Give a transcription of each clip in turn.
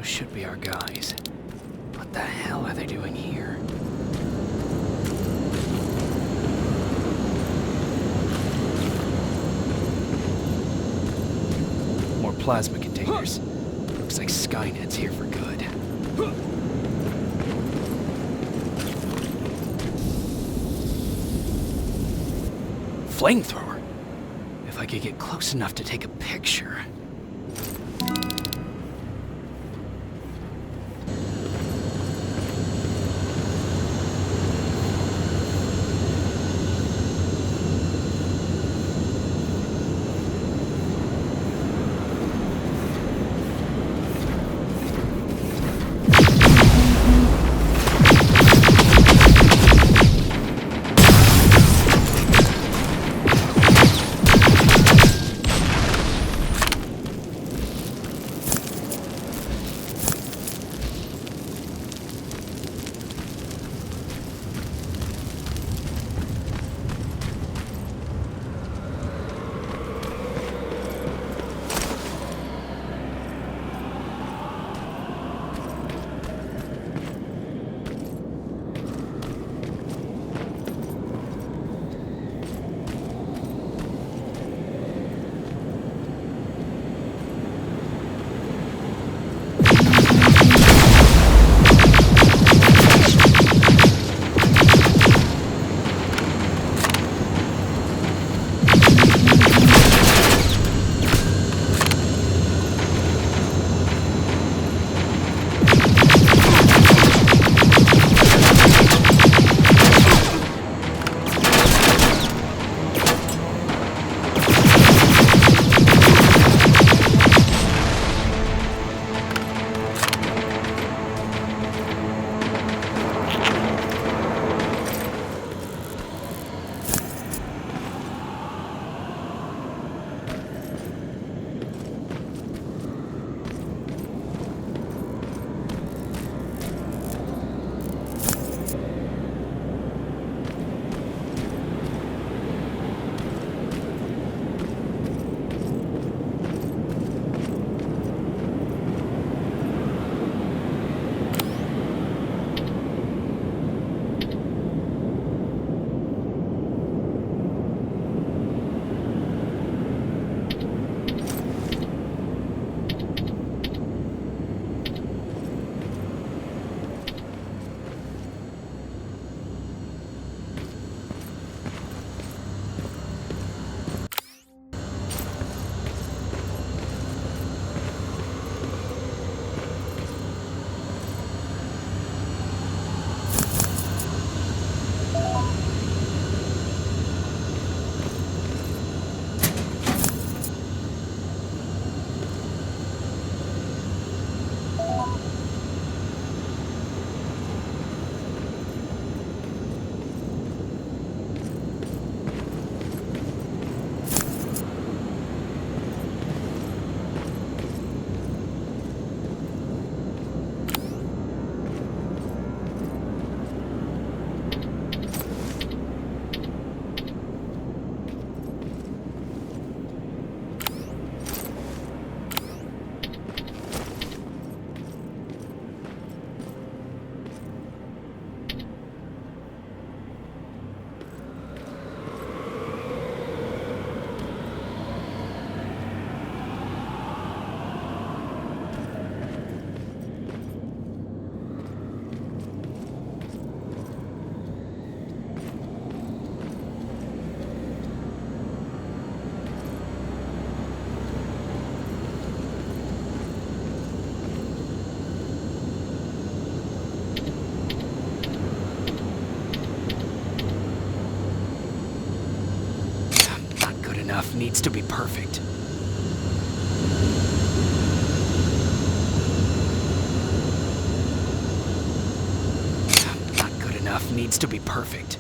should be our guys. What the hell are they doing here? More plasma containers. Looks like Skynet's here for good. Flamethrower? If I could get close enough to take a picture. Needs to be perfect. Not good enough. Needs to be perfect.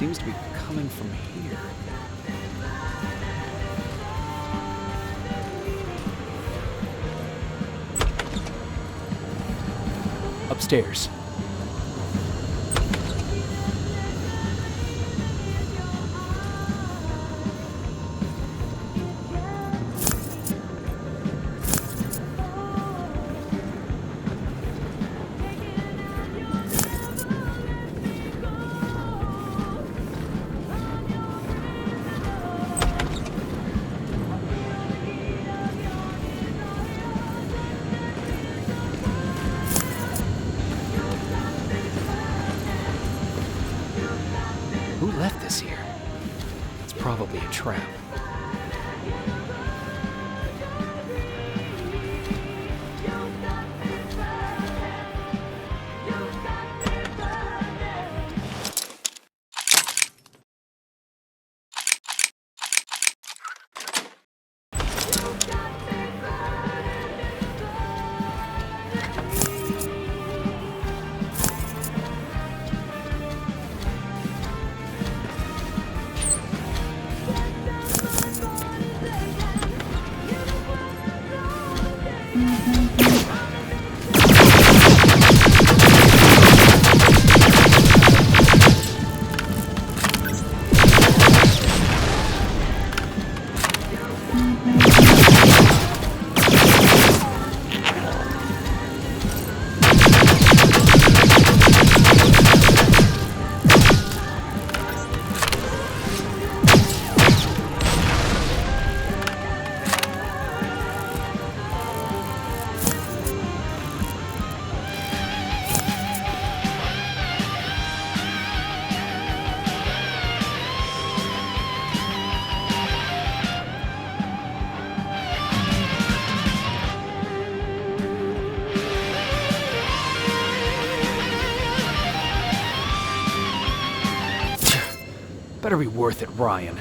seems to be coming from here. Upstairs. Who left this here? It's probably a trap. Better be worth it, Ryan.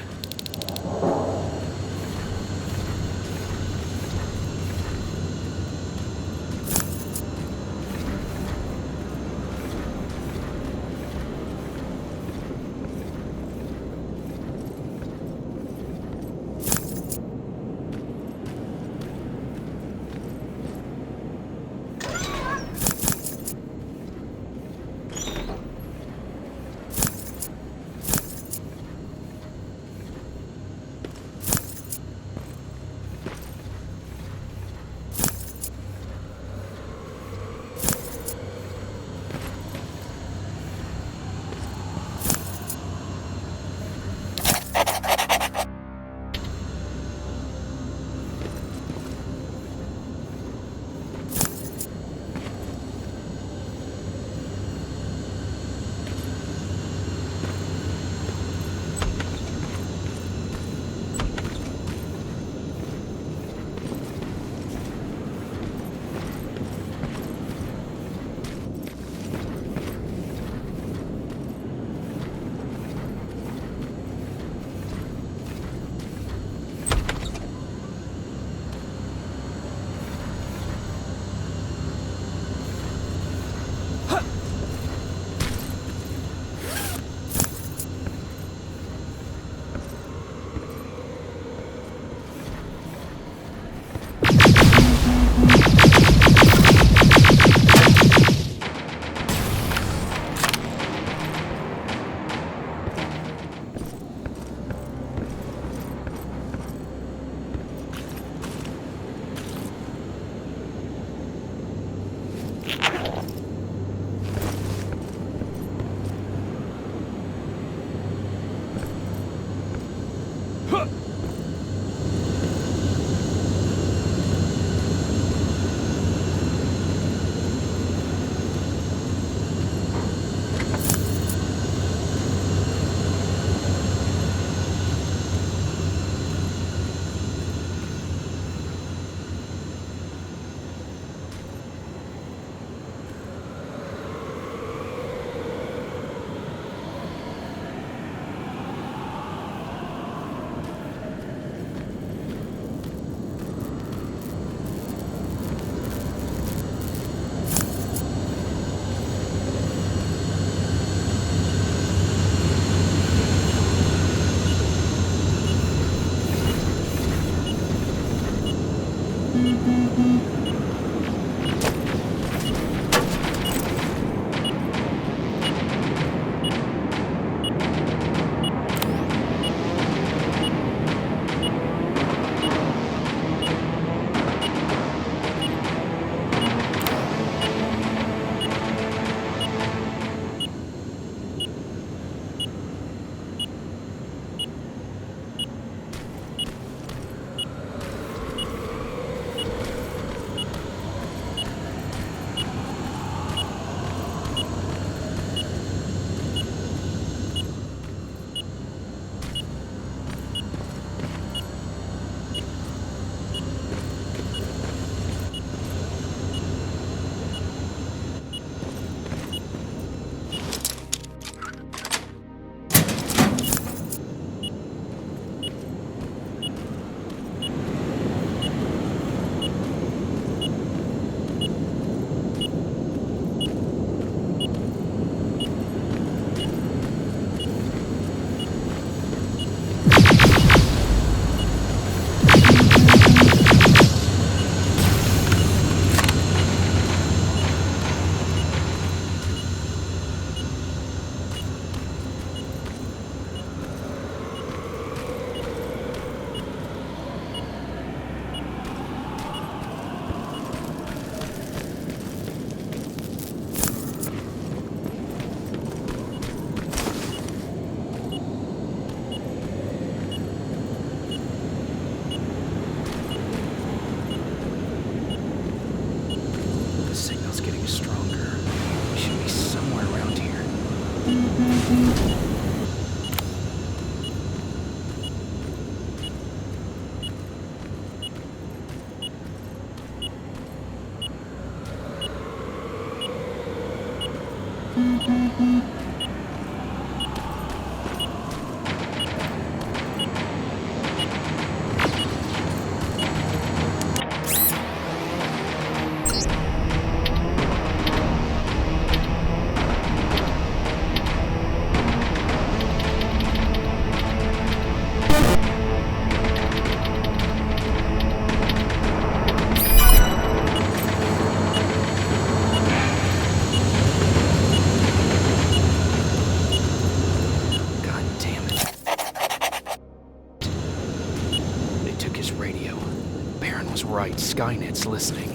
Right, Skynet's listening.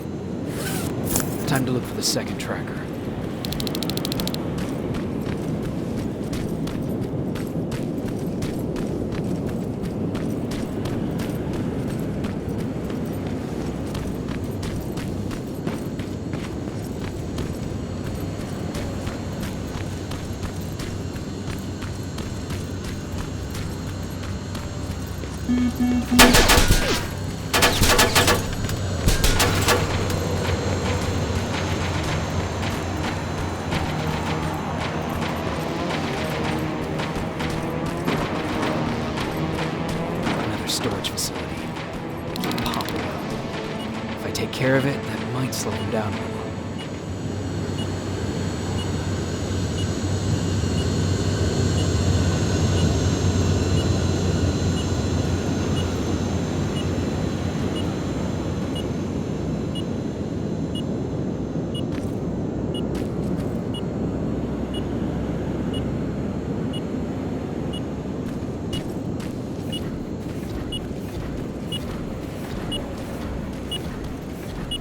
Time to look for the second tracker. Storage facility. Popping up. If I take care of it, that might slow him down a little.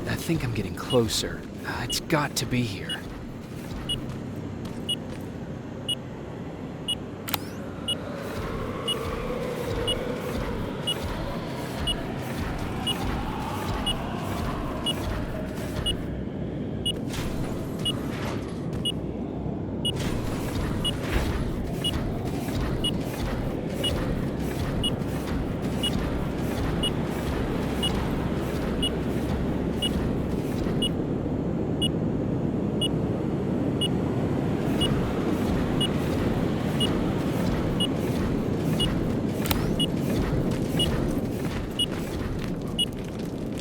I think I'm getting closer. It's got to be here.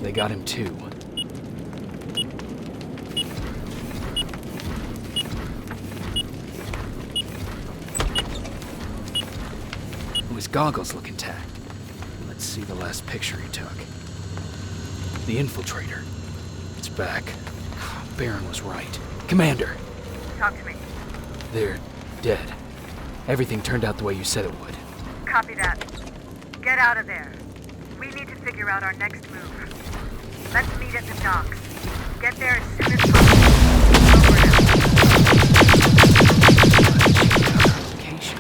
They got him too. His goggles look intact. Let's see the last picture he took. The Infiltrator. It's back. Baron was right. Commander! Talk to me. They're dead. Everything turned out the way you said it would. Copy that. Get out of there. We need to figure out our next move. Let's meet at the docks. Get there as soon as possible. Over now. Location.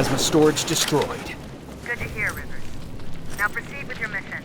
Plasma storage destroyed. Good to hear, Rivers. Now proceed with your mission.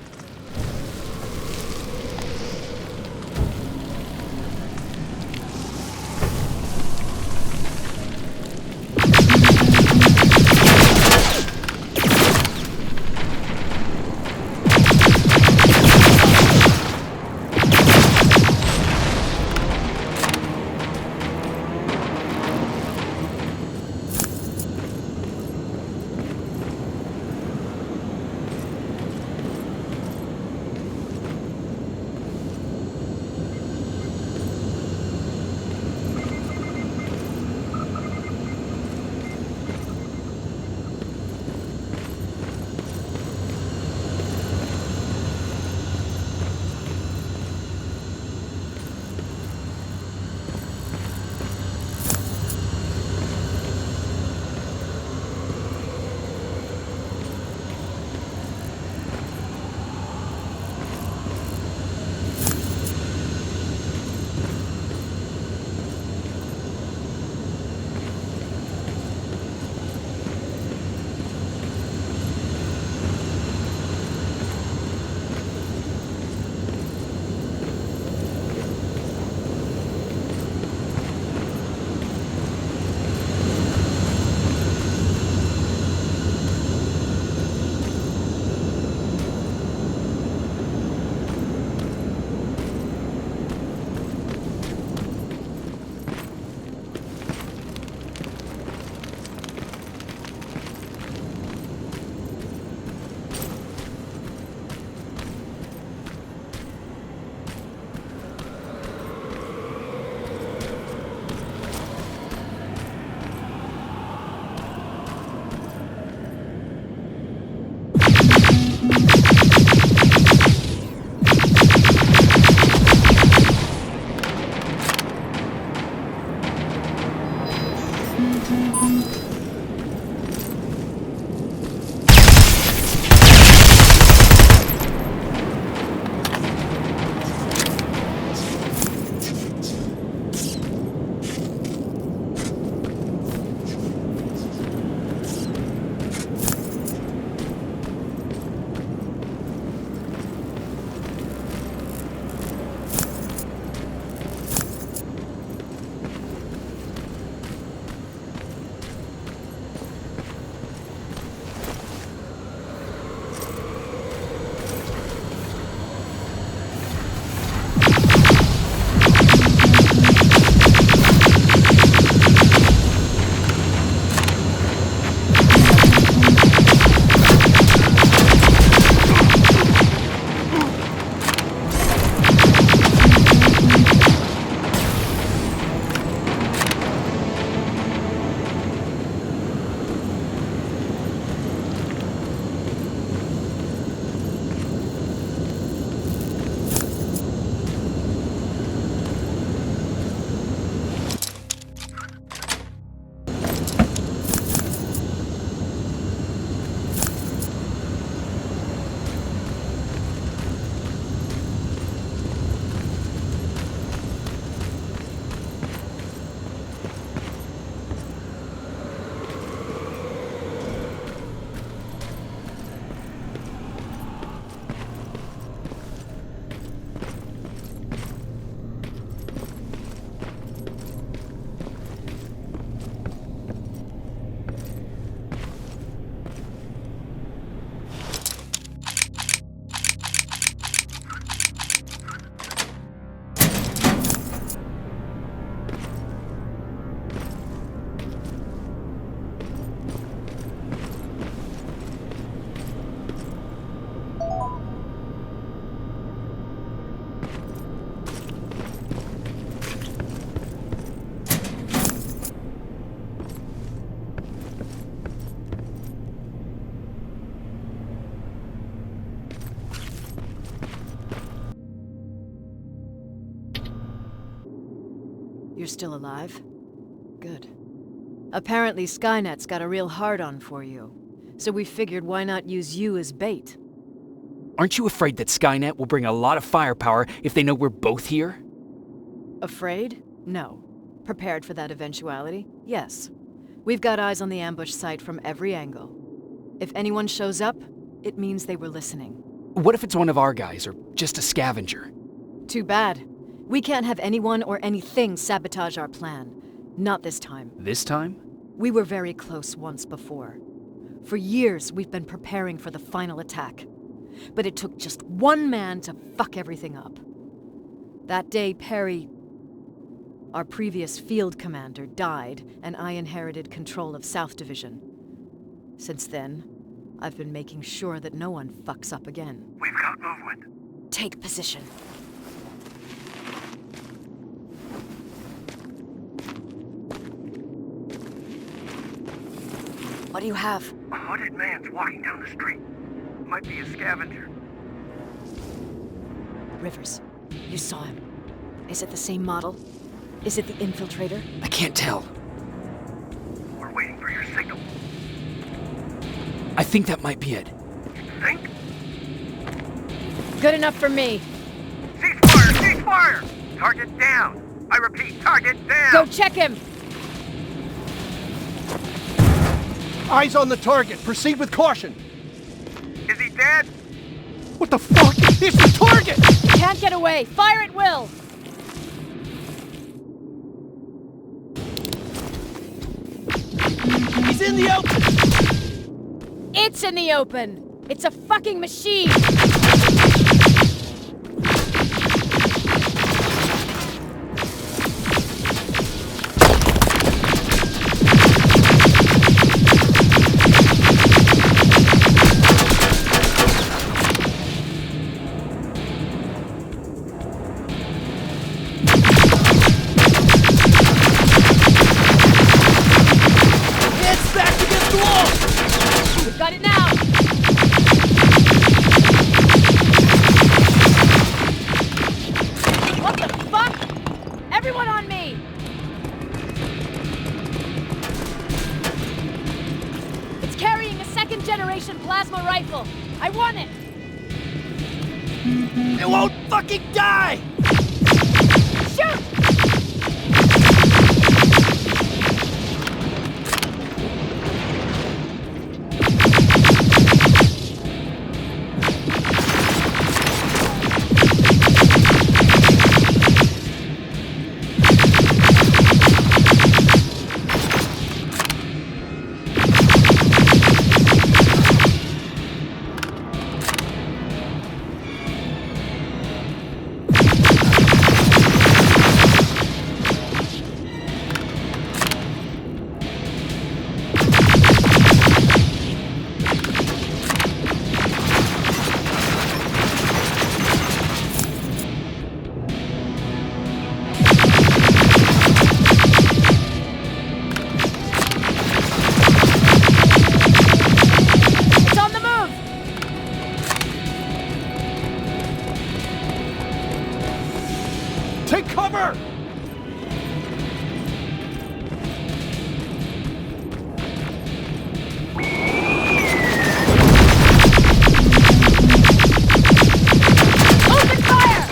You're still alive? Good. Apparently Skynet's got a real hard-on for you. So we figured why not use you as bait? Aren't you afraid that Skynet will bring a lot of firepower if they know we're both here? Afraid? No. Prepared for that eventuality? Yes. We've got eyes on the ambush site from every angle. If anyone shows up, it means they were listening. What if it's one of our guys, or just a scavenger? Too bad. We can't have anyone or anything sabotage our plan. Not this time. This time? We were very close once before. For years, we've been preparing for the final attack. But it took just one man to fuck everything up. That day, Perry, our previous field commander, died, and I inherited control of South Division. Since then, I've been making sure that no one fucks up again. We've got movement. Take position. What do you have? A hooded man's walking down the street. Might be a scavenger. Rivers, you saw him. Is it the same model? Is it the Infiltrator? I can't tell. We're waiting for your signal. I think that might be it. Think? Good enough for me. Cease fire! Cease fire! Target down! I repeat, target down! Go check him! Eyes on the target. Proceed with caution. Is he dead? What the fuck? It's the target! Can't get away! Fire at will! He's in the open! It's in the open! It's a fucking machine! Got it now! What the fuck? Everyone on me! It's carrying a second-generation plasma rifle. I want it! It won't fucking die! Shoot! Take cover! Open fire!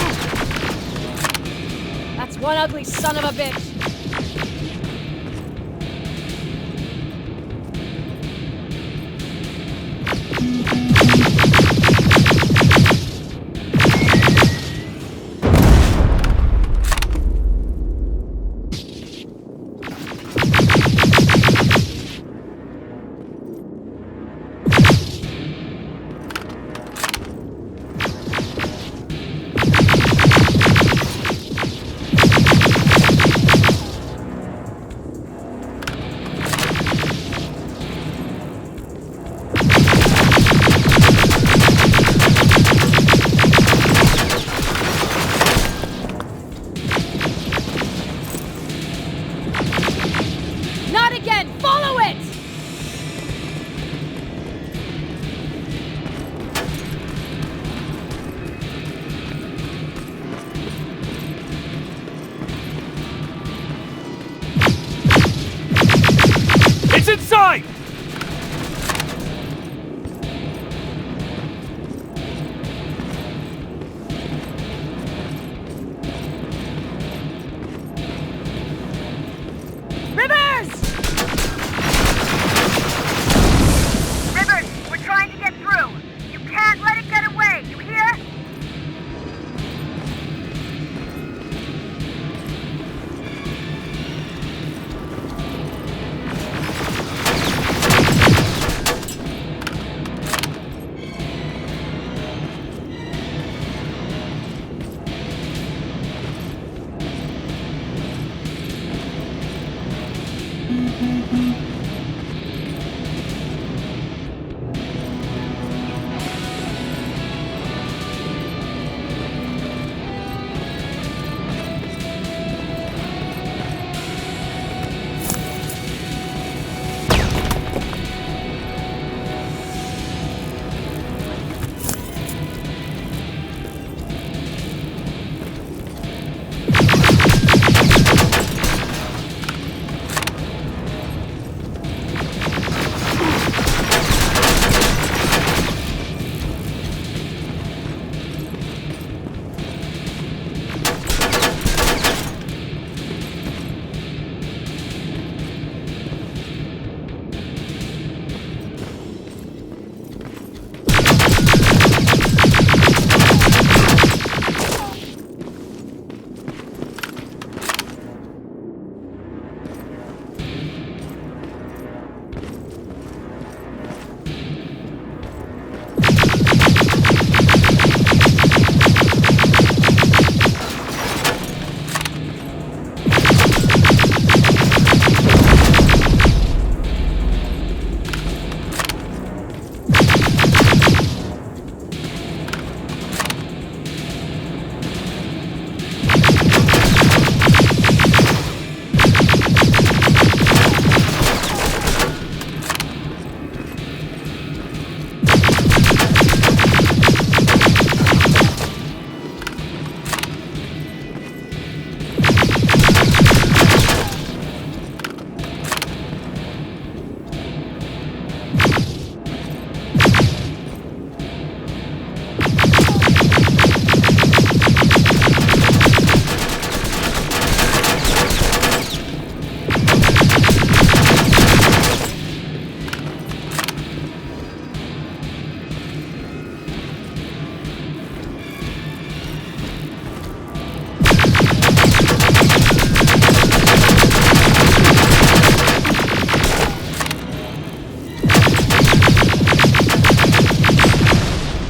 That's one ugly son of a bitch.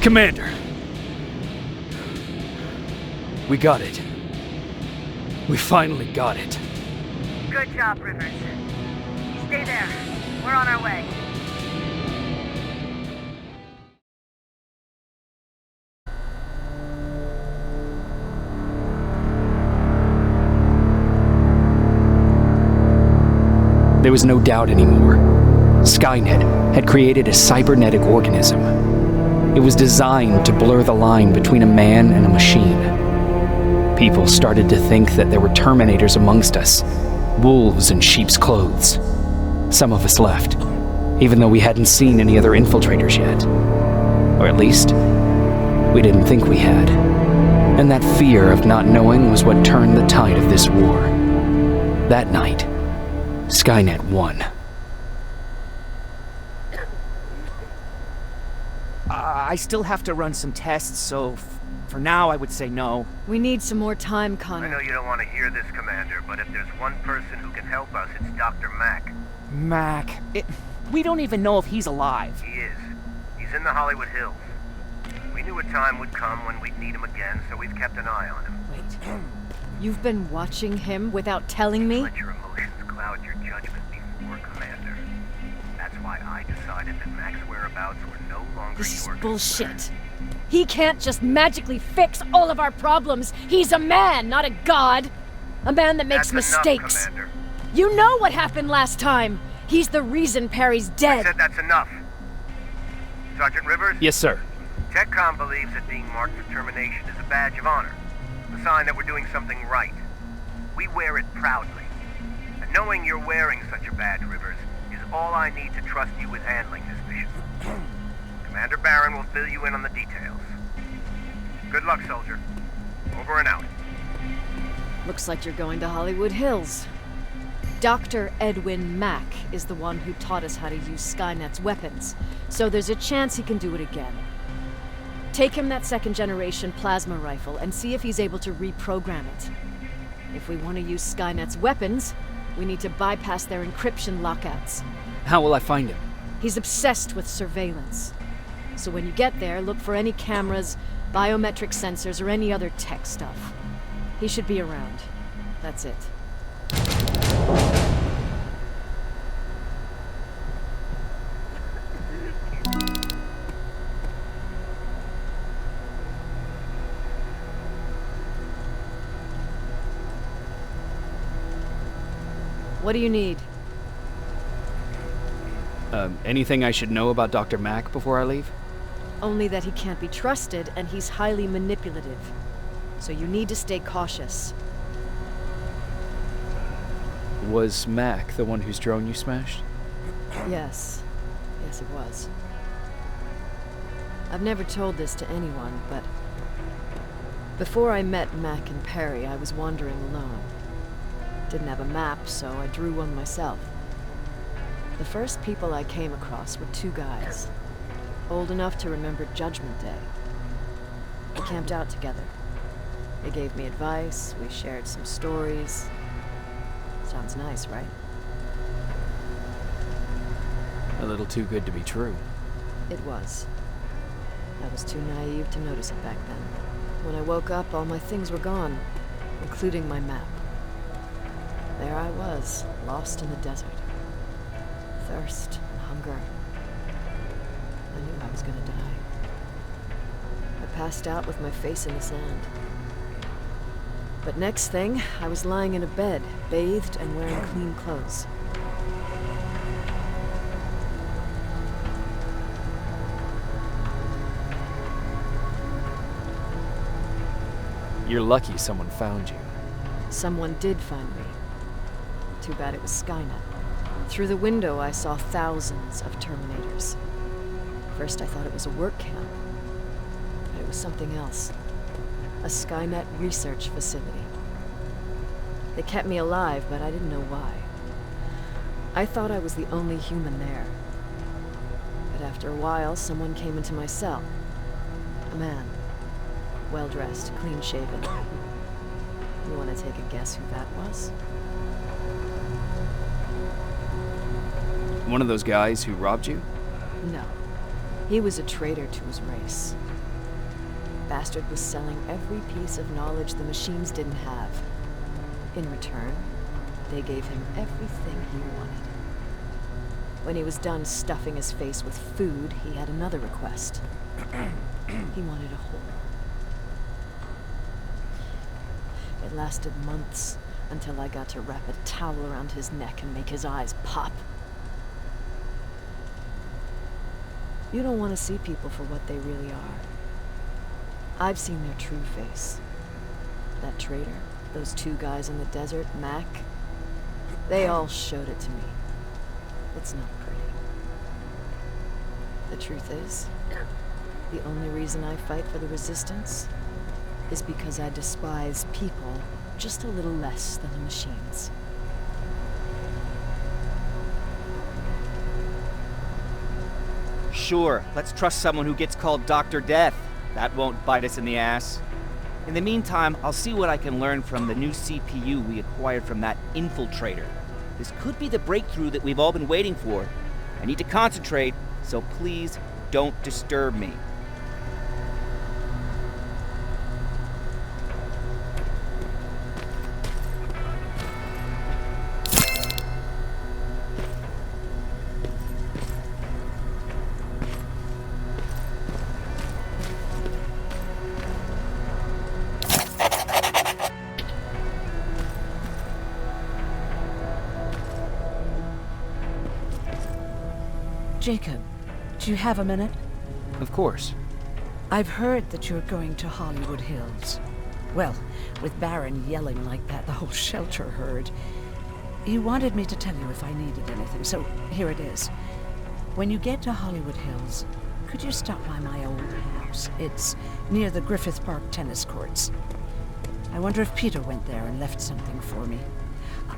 Commander! We got it. We finally got it. Good job, Rivers. Stay there. We're on our way. There was no doubt anymore. Skynet had created a cybernetic organism. It was designed to blur the line between a man and a machine. People started to think that there were Terminators amongst us, wolves in sheep's clothes. Some of us left, even though we hadn't seen any other infiltrators yet. Or at least, we didn't think we had. And that fear of not knowing was what turned the tide of this war. That night, Skynet won. I still have to run some tests, so for now I would say no. We need some more time, I Connor. know you don't want to hear this, Commander, but if there's one person who can help us, it's Dr. Mack. Mack. We don't even know if he's alive. He is. He's in the Hollywood Hills. We knew a time would come when we'd need him again, so we've kept an eye on him. Wait. You've been watching him without telling me? Let your emotions cloud your judgment before, Commander. That's why I decided that Mack's whereabouts were no longer This is your bullshit. concern. He can't just magically fix all of our problems. He's a man, not a god. A man that makes That's mistakes. Enough, Commander. You know what happened last time. He's the reason Perry's I dead. said that's enough. Sergeant Rivers? Yes, sir. TechCom believes that being marked for termination is a badge of honor. A sign that we're doing something right. We wear it proudly. And knowing you're wearing such a badge, Rivers, is all I need to trust you with handling this mission. Commander Barron will fill you in on the details. Good luck, soldier. Over and out. Looks like you're going to Hollywood Hills. Dr. Edwin Mack is the one who taught us how to use Skynet's weapons, so there's a chance he can do it again. Take him that second-generation plasma rifle and see if he's able to reprogram it. If we want to use Skynet's weapons, we need to bypass their encryption lockouts. How will I find him? He's obsessed with surveillance. So when you get there, look for any cameras, biometric sensors, or any other tech stuff. He should be around. That's it. What do you need? Anything I should know about Dr. Mack before I leave? Only that he can't be trusted and he's highly manipulative. So you need to stay cautious. Was Mack the one whose drone you smashed? Yes. Yes, it was. I've never told this to anyone, but before I met Mack and Perry, I was wandering alone. Didn't have a map, so I drew one myself. The first people I came across were two guys, old enough to remember Judgment Day. We camped out together. They gave me advice, we shared some stories. Sounds nice, right? A little too good to be true. It was. I was too naive to notice it back then. When I woke up, all my things were gone, including my map. There I was, lost in the desert. Thirst and hunger. I knew I was gonna die. I passed out with my face in the sand. But next thing, I was lying in a bed, bathed and wearing clean clothes. You're lucky someone found you. Someone did find me. Too bad it was Skynet. Through the window, I saw thousands of Terminators. First, I thought it was a work camp. But it was something else. A Skynet research facility. They kept me alive, but I didn't know why. I thought I was the only human there. But after a while, someone came into my cell. A man. Well-dressed, clean-shaven. You want to take a guess who that was? One of those guys who robbed you? No. He was a traitor to his race. Bastard was selling every piece of knowledge the machines didn't have. In return, they gave him everything he wanted. When he was done stuffing his face with food, he had another request. He wanted a hole. It lasted months until I got to wrap a towel around his neck and make his eyes pop. You don't want to see people for what they really are. I've seen their true face. That traitor, those two guys in the desert, Mack, they all showed it to me. It's not pretty. The truth is, the only reason I fight for the Resistance is because I despise people just a little less than the machines. Sure, let's trust someone who gets called Dr. Death. That won't bite us in the ass. In the meantime, I'll see what I can learn from the new CPU we acquired from that Infiltrator. This could be the breakthrough that we've all been waiting for. I need to concentrate, so please don't disturb me. Jacob, do you have a minute? Of course. I've heard that you're going to Hollywood Hills. Well, with Baron yelling like that, the whole shelter heard. He wanted me to tell you if I needed anything, so here it is. When you get to Hollywood Hills, could you stop by my old house? It's near the Griffith Park tennis courts. I wonder if Peter went there and left something for me.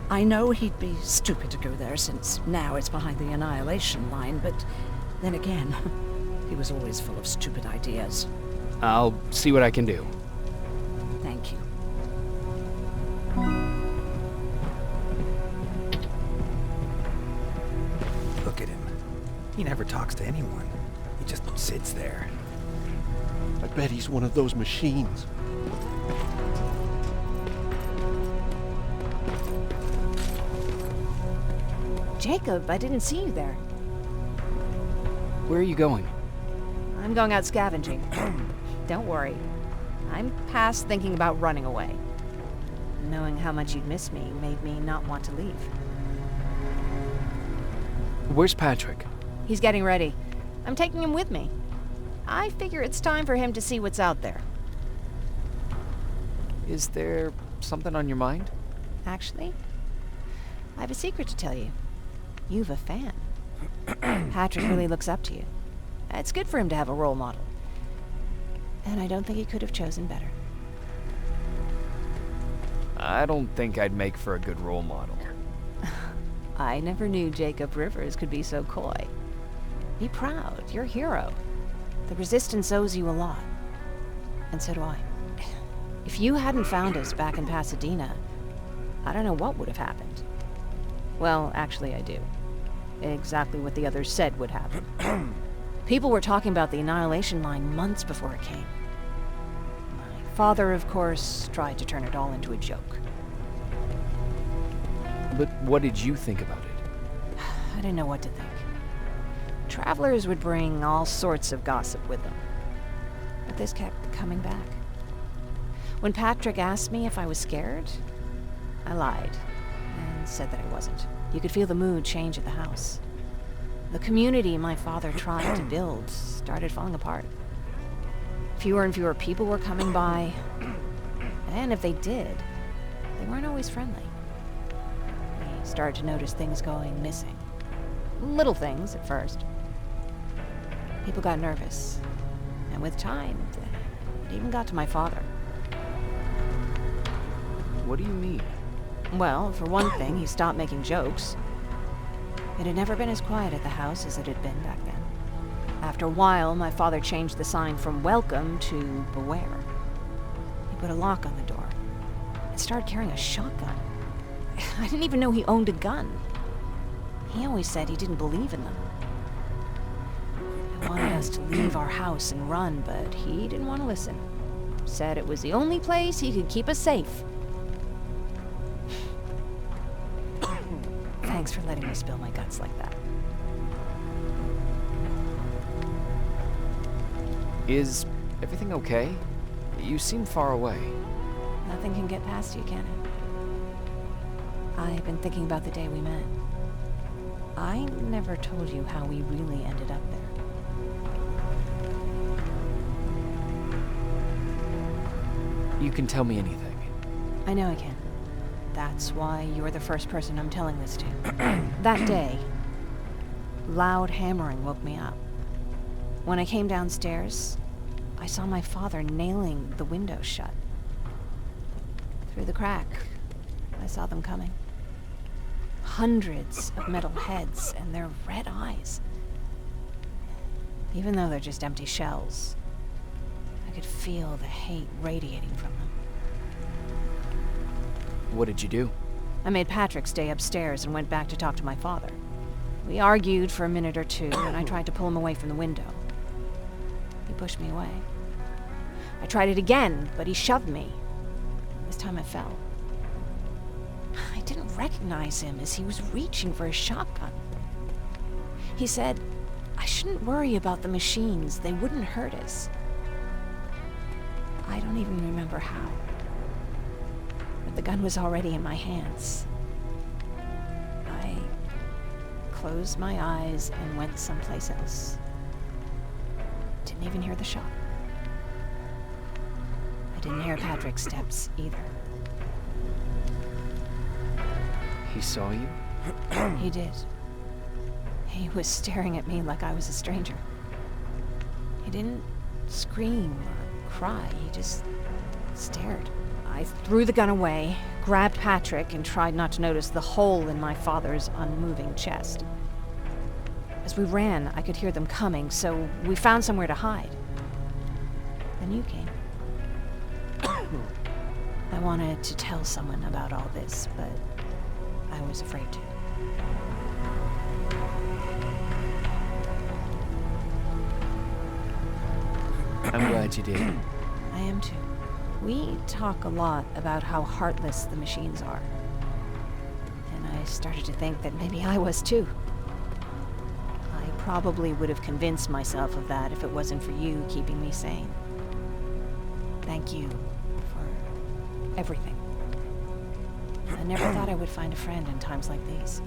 I know he'd be stupid to go there, since now it's behind the Annihilation line, but then again, he was always full of stupid ideas. I'll see what I can do. Thank you. Look at him. He never talks to anyone. He just sits there. I bet he's one of those machines. Jacob, I didn't see you there. Where are you going? I'm going out scavenging. Don't worry. I'm past thinking about running away. Knowing how much you'd miss me made me not want to leave. Where's Patrick? He's getting ready. I'm taking him with me. I figure it's time for him to see what's out there. Is there something on your mind? Actually, I have a secret to tell you. You've a fan. Patrick really looks up to you. It's good for him to have a role model. And I don't think he could have chosen better. I don't think I'd make for a good role model. I never knew Jacob Rivers could be so coy. Be proud. You're a hero. The Resistance owes you a lot. And so do I. If you hadn't found us back in Pasadena, I don't know what would have happened. Well, actually, I do. Exactly what the others said would happen. People were talking about the Annihilation line months before it came. My father, of course, tried to turn it all into a joke. But what did you think about it? I didn't know what to think. Travelers would bring all sorts of gossip with them. But this kept coming back. When Patrick asked me if I was scared, I lied and said that I wasn't. You could feel the mood change at the house. The community my father tried to build started falling apart. Fewer and fewer people were coming by, and if they did, they weren't always friendly. We started to notice things going missing. Little things at first. People got nervous, and with time, it even got to my father. What do you mean? Well, for one thing, he stopped making jokes. It had never been as quiet at the house as it had been back then. After a while, my father changed the sign from welcome to beware. He put a lock on the door and started carrying a shotgun. I didn't even know he owned a gun. He always said he didn't believe in them. He wanted us to leave our house and run, but he didn't want to listen. Said it was the only place he could keep us safe. Thanks for letting me spill my guts like that. Is everything okay? You seem far away. Nothing can get past you, can it? I've been thinking about the day we met. I never told you how we really ended up there. You can tell me anything. I know I can. That's why you're the first person I'm telling this to. That day, loud hammering woke me up. When I came downstairs, I saw my father nailing the window shut. Through the crack, I saw them coming. Hundreds of metal heads and their red eyes. Even though they're just empty shells, I could feel the hate radiating from them. What did you do? I made Patrick stay upstairs and went back to talk to my father. We argued for a minute or two, and I tried to pull him away from the window. He pushed me away. I tried it again, but he shoved me. This time I fell. I didn't recognize him as he was reaching for a shotgun. He said, I shouldn't worry about the machines. They wouldn't hurt us. I don't even remember how. But the gun was already in my hands. I closed my eyes and went someplace else. Didn't even hear the shot. I didn't hear Patrick's steps either. He saw you? He did. He was staring at me like I was a stranger. He didn't scream or cry, he just stared. I threw the gun away, grabbed Patrick, and tried not to notice the hole in my father's unmoving chest. As we ran, I could hear them coming, so we found somewhere to hide. Then you came. I wanted to tell someone about all this, but I was afraid to. I'm glad you did. I am too. We talk a lot about how heartless the machines are. And I started to think that maybe I was too. I probably would have convinced myself of that if it wasn't for you keeping me sane. Thank you for everything. I never thought I would find a friend in times like these.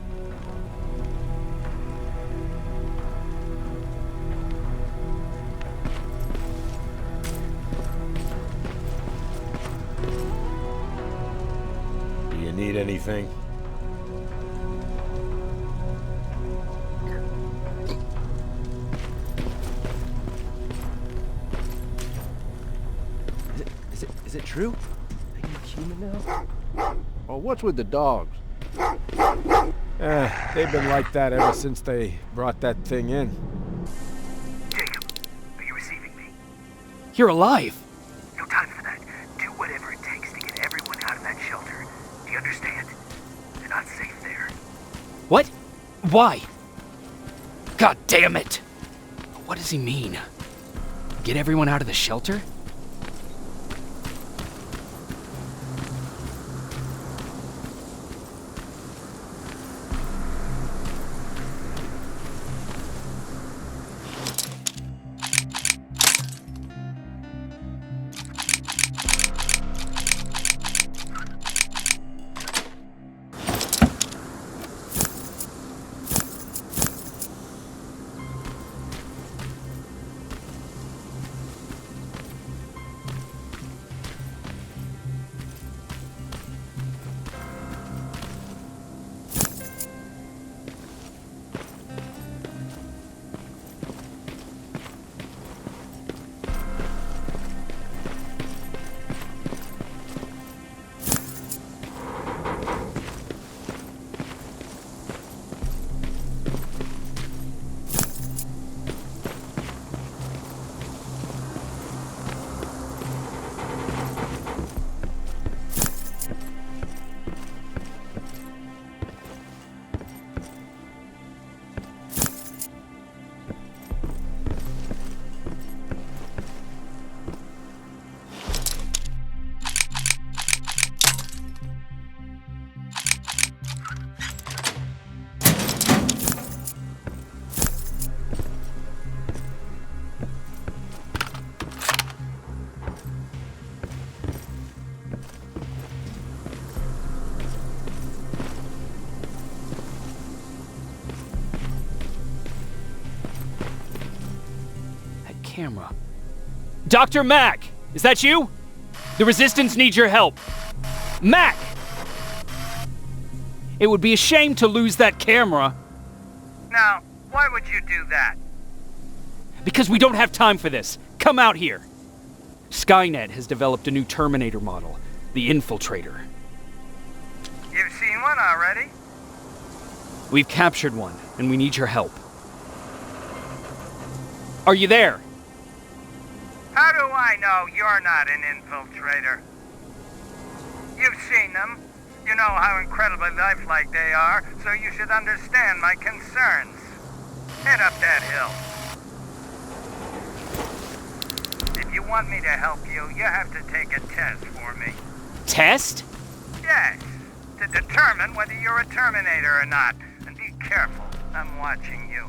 Do you need anything? Is it true? Are you human now? Well, what's with the dogs? They've been like that ever since they brought that thing in. Jacob, are you receiving me? You're alive! No time for that. Do whatever it takes to get everyone out of that shelter. Do you understand? They're not safe there. What? Why? God damn it! What does he mean? Get everyone out of the shelter? camera. Dr. Mack! Is that you? The Resistance needs your help. Mack! It would be a shame to lose that camera. Now, why would you do that? Because we don't have time for this. Come out here. Skynet has developed a new Terminator model, the Infiltrator. You've seen one already? We've captured one, and we need your help. Are you there? How do I know you're not an infiltrator? You've seen them. You know how incredibly lifelike they are, so you should understand my concerns. Head up that hill. If you want me to help you, you have to take a test for me. Test? Yes, to determine whether you're a Terminator or not. And be careful, I'm watching you.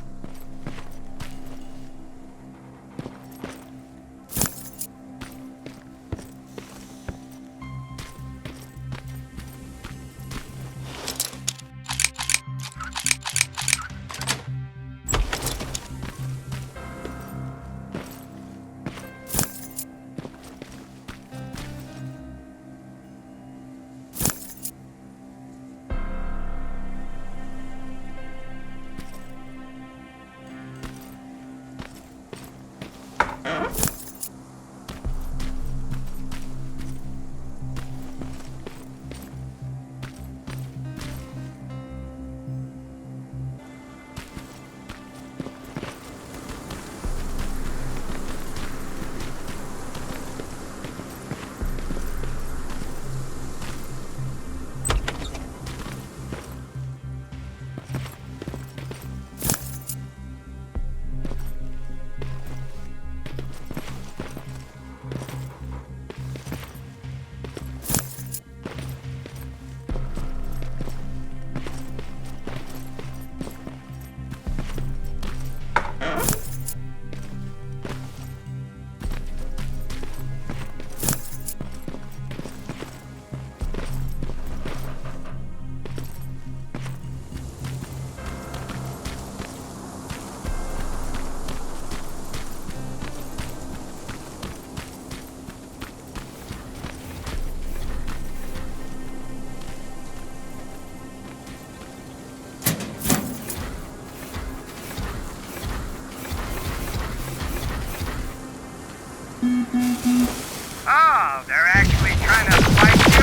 Oh, they're actually trying to fight you?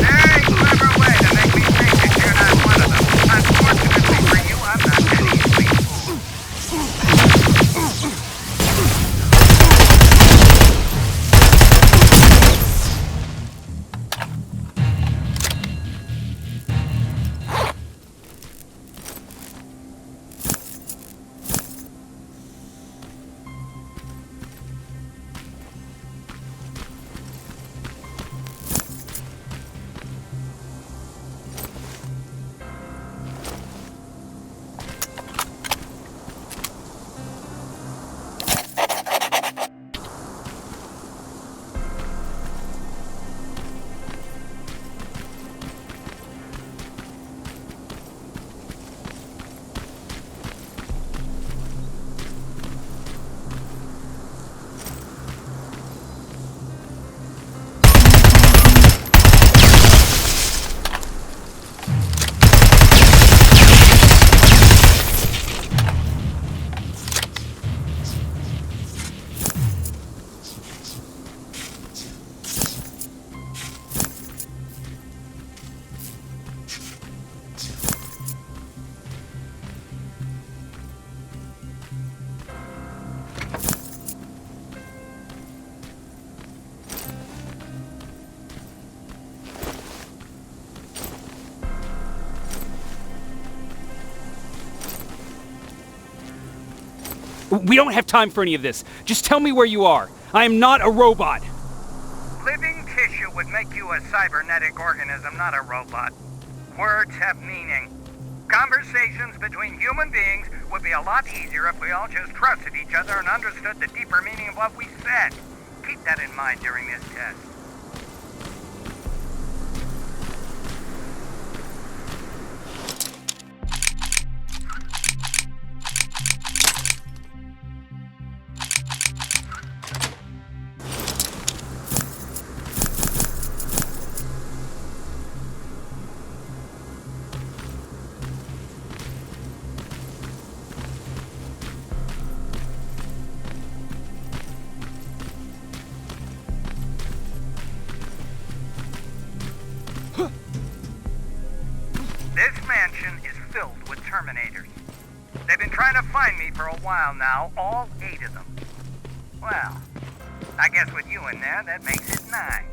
Very clever way to make me think that you're not one of them. Unfortunately for you, I'm not that easily fooled. We don't have time for any of this. Just tell me where you are. I am not a robot. Living tissue would make you a cybernetic organism, not a robot. Words have meaning. Conversations between human beings would be a lot easier if we all just trusted each other and understood the deeper meaning of what we said. Keep that in mind during this test. trying to find me for a while now, all 8 of them. Well, I guess with you in there, that makes it 9.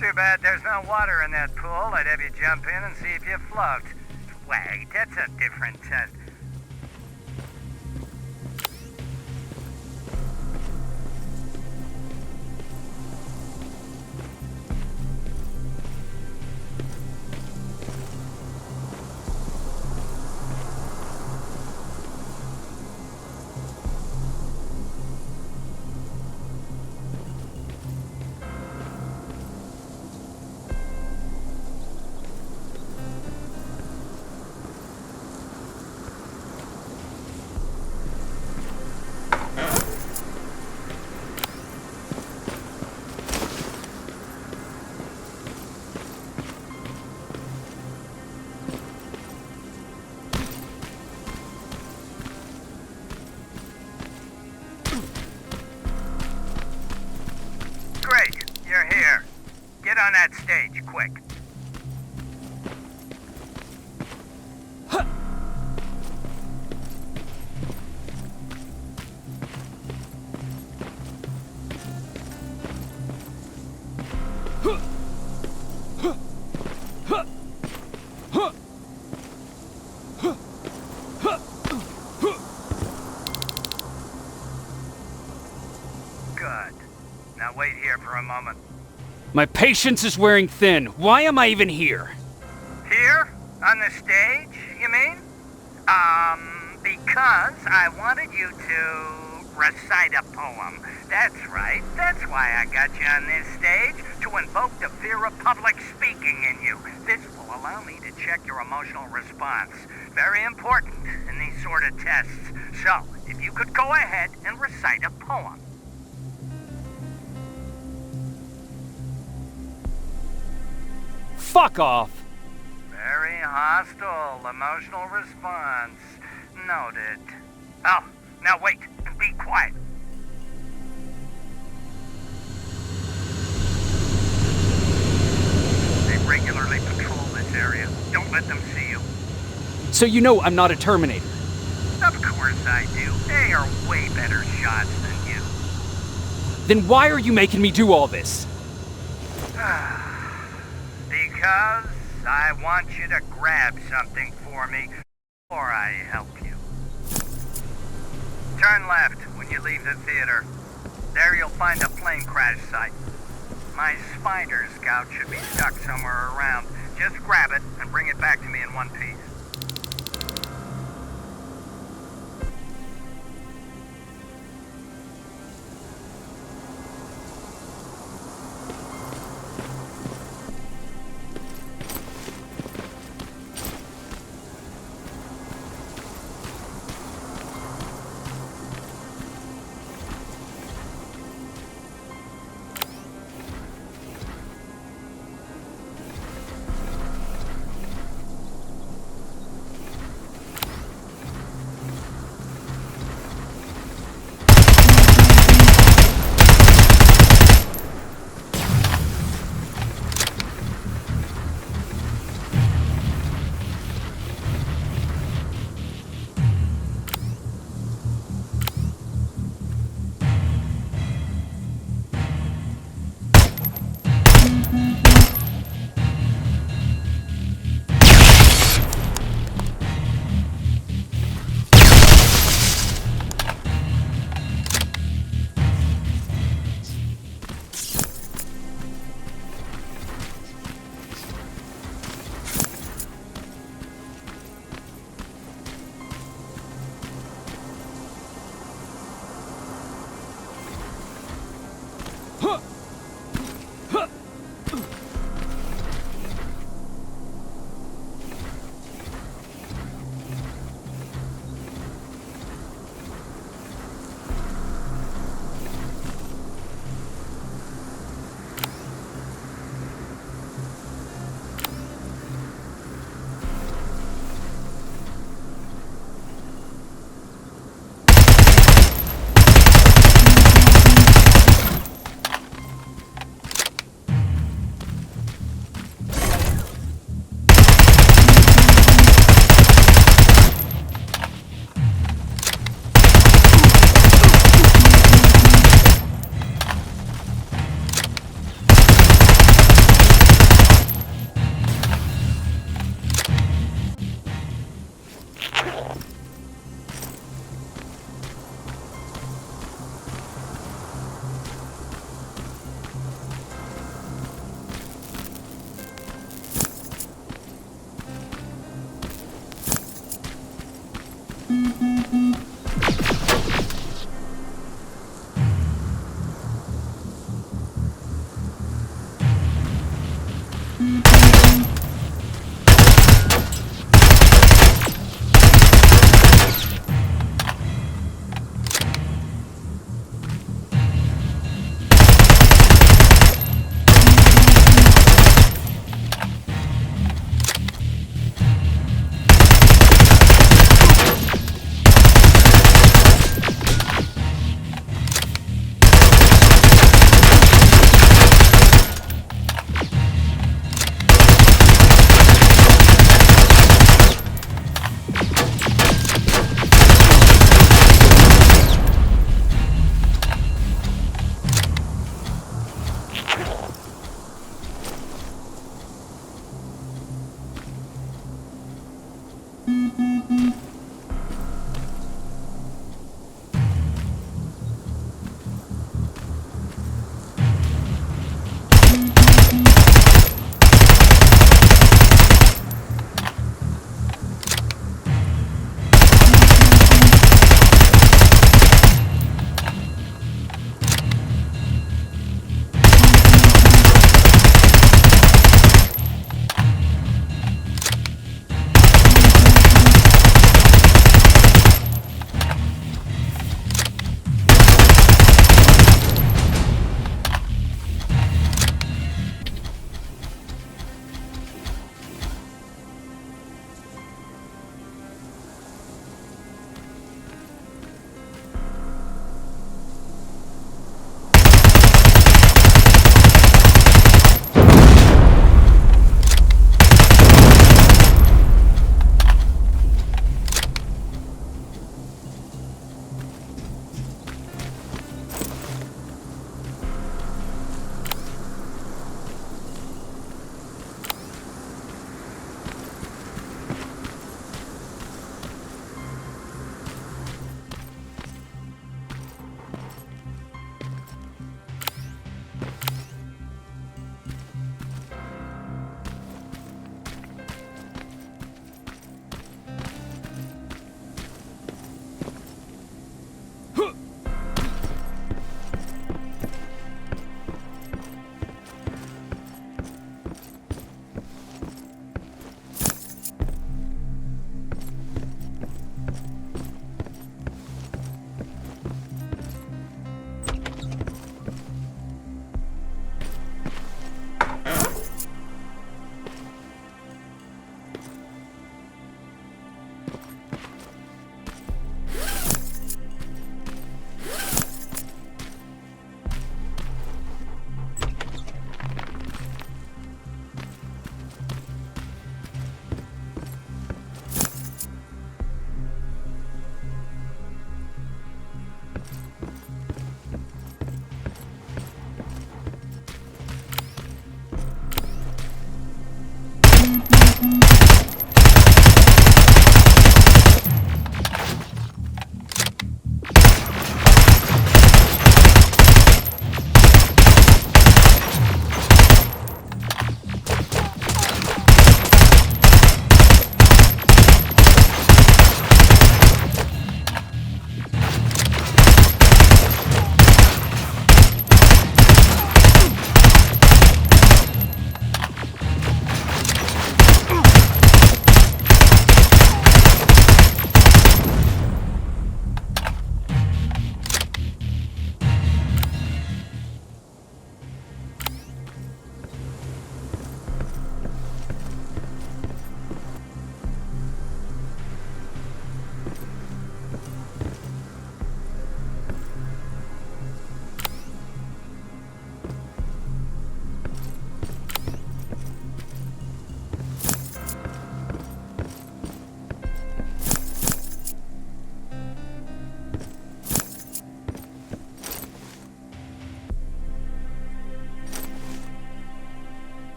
Too bad there's no water in that pool. I'd have you jump in and see if you float. Wait, that's a different test. on that stage, quick. Good. Now wait here for a moment. My patience is wearing thin. Why am I even here? Here? On the stage, you mean? Because I wanted you to recite a poem. That's right. That's why I got you on this stage, to invoke the fear of public speaking in you. This will allow me to check your emotional response. Very important in these sort of tests. So, if you could go ahead and recite a poem. Fuck off! Very hostile emotional response. Noted. Oh, now wait and be quiet. They regularly patrol this area. Don't let them see you. So you know I'm not a Terminator. Of course I do. They are way better shots than you. Then why are you making me do all this? Because I want you to grab something for me before I help you. Turn left when you leave the theater. There you'll find a plane crash site. My spider scout should be stuck somewhere around. Just grab it and bring it back to me in one piece.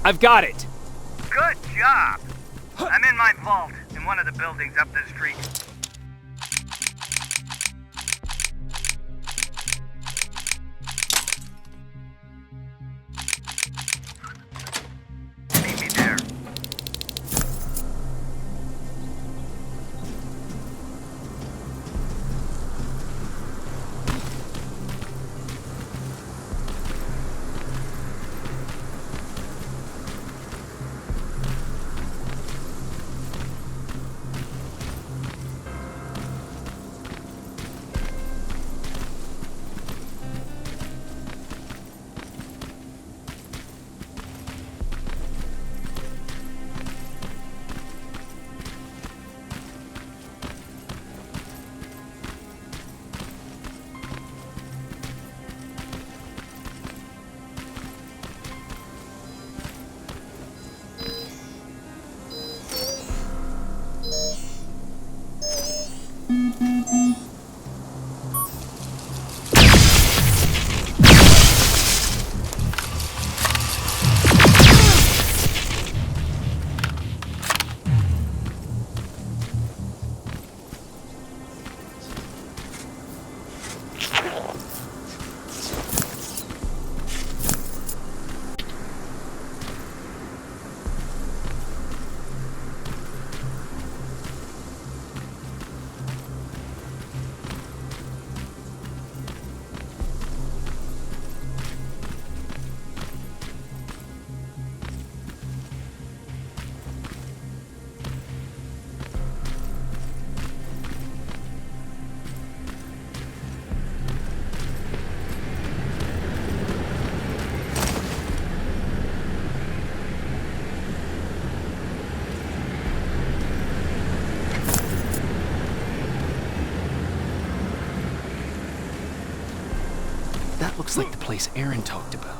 I've got it! Good job! I'm in my vault in one of the buildings up the street. Meet me there. Looks like the place Erin talked about.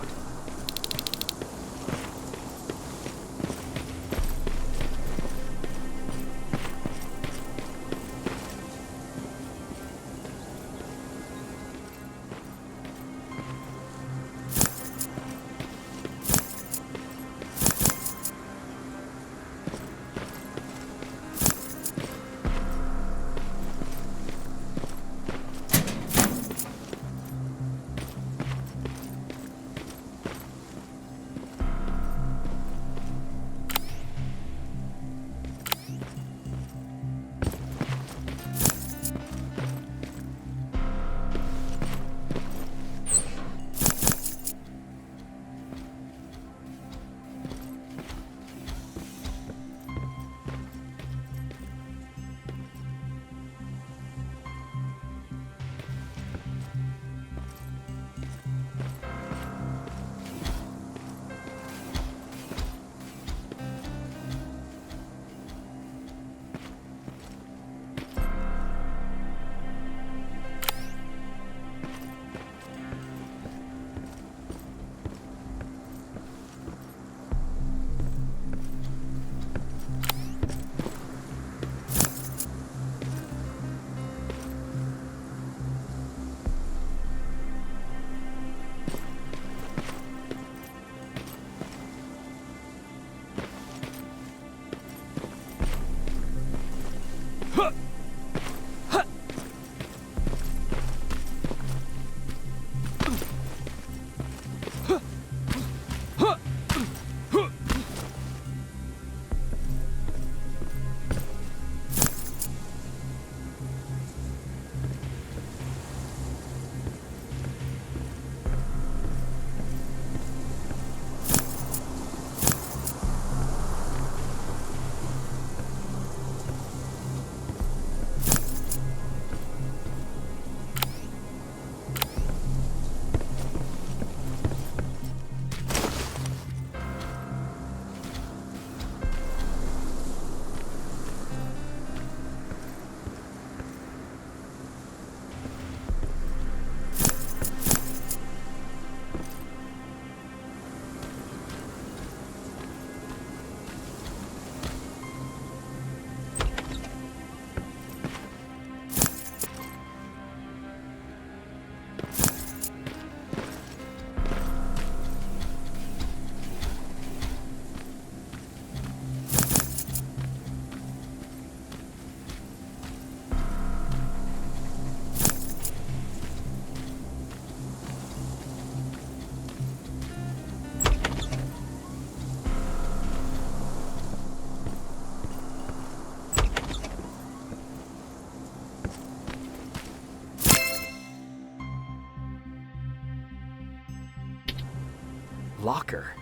Locker?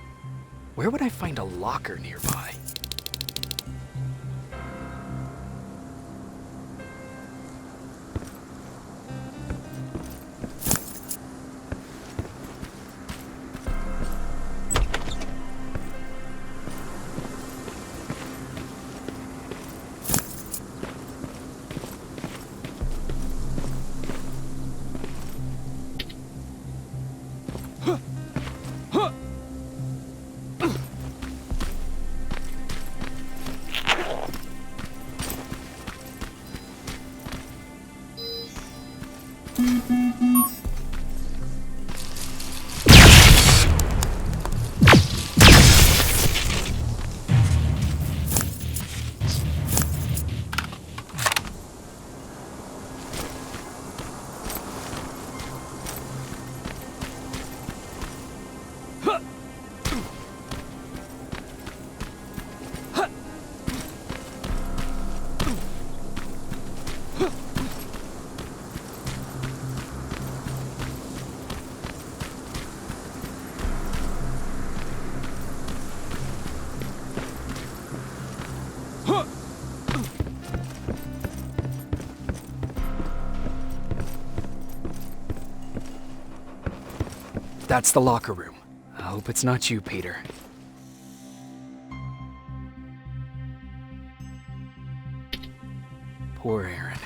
Where would I find a locker nearby? That's the locker room. I hope it's not you, Peter. Poor Erin.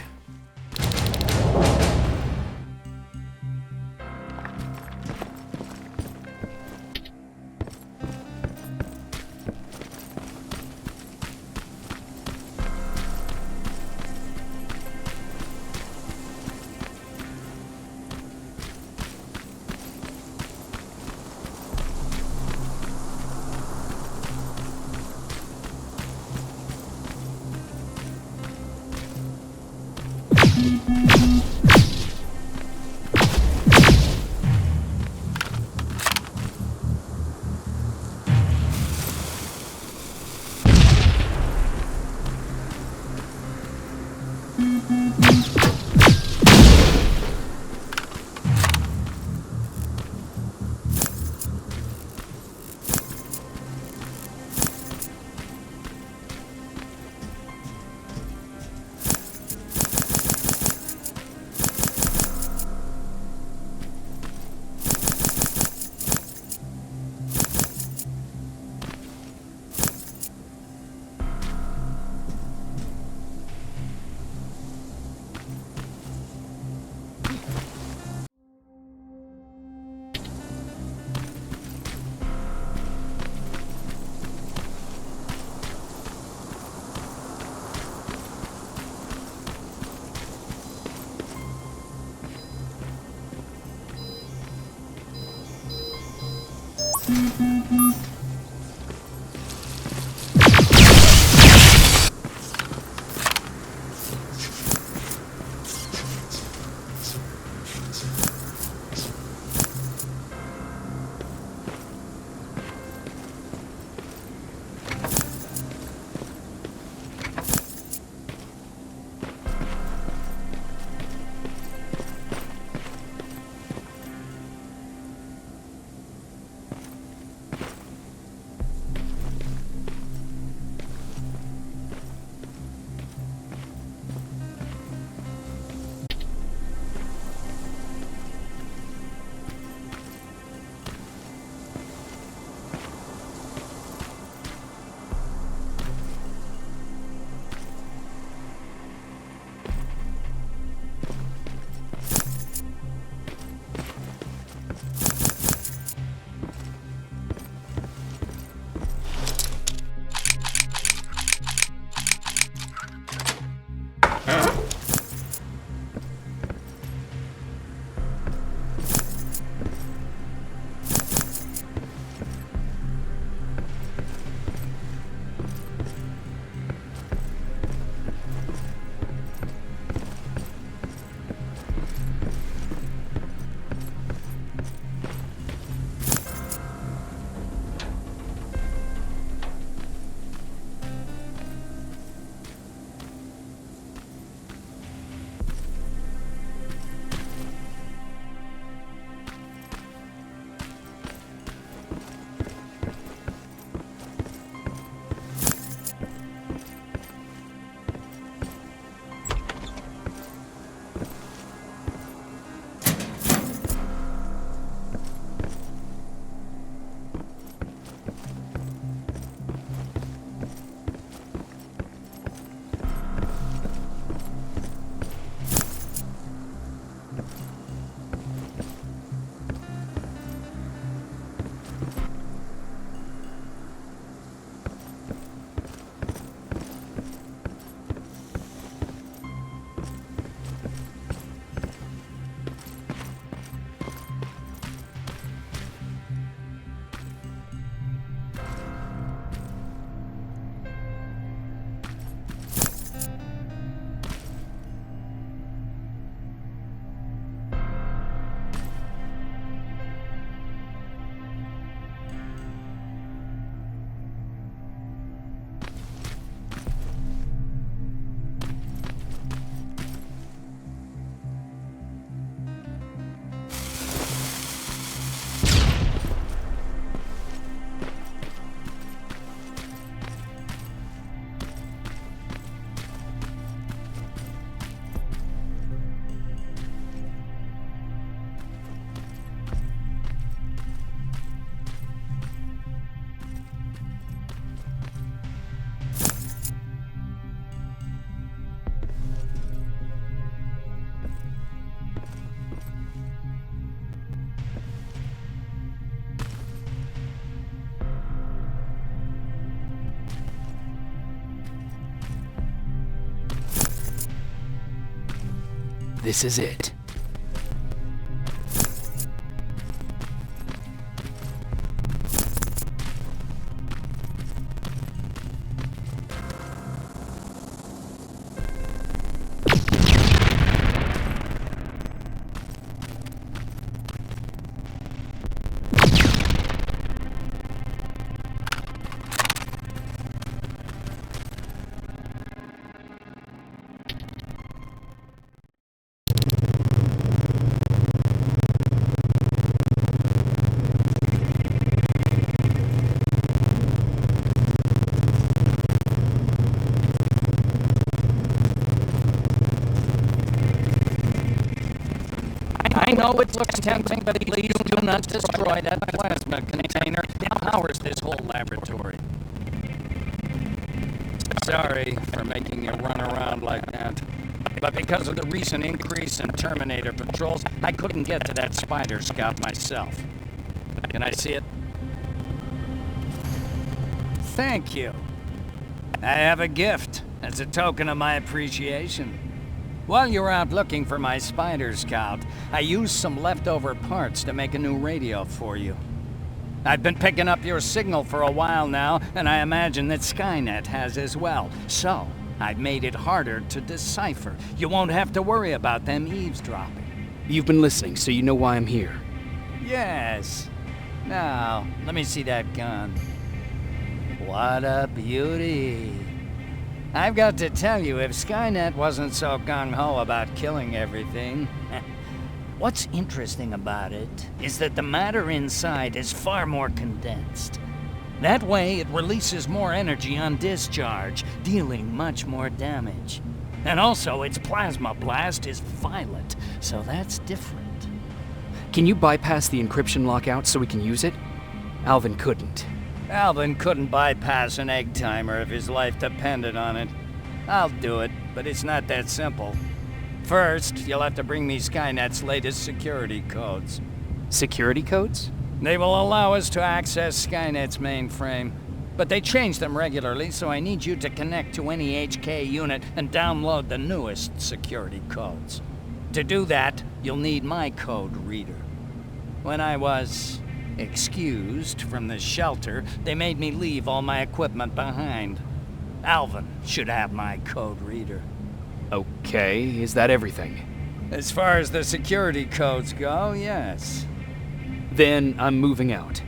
This is it. I know it looks tempting, but please do not destroy that plasma container. It powers this whole laboratory. Sorry for making you run around like that. But because of the recent increase in Terminator patrols, I couldn't get to that spider scout myself. Can I see it? Thank you. I have a gift as a token of my appreciation. While you were out looking for my spider scout, I used some leftover parts to make a new radio for you. I've been picking up your signal for a while now, and I imagine that Skynet has as well. So, I've made it harder to decipher. You won't have to worry about them eavesdropping. You've been listening, so you know why I'm here. Yes. Now, let me see that gun. What a beauty. I've got to tell you, if Skynet wasn't so gung-ho about killing everything... What's interesting about it is that the matter inside is far more condensed. That way, it releases more energy on discharge, dealing much more damage. And also, its plasma blast is violent, so that's different. Can you bypass the encryption lockout so we can use it? Alvin couldn't. Alvin couldn't bypass an egg timer if his life depended on it. I'll do it, but it's not that simple. First, you'll have to bring me Skynet's latest security codes. Security codes? They will allow us to access Skynet's mainframe. But they change them regularly, so I need you to connect to any HK unit and download the newest security codes. To do that, you'll need my code reader. When I was excused from the shelter, they made me leave all my equipment behind. Alvin should have my code reader. Okay, is that everything? As far as the security codes go, yes. Then I'm moving out.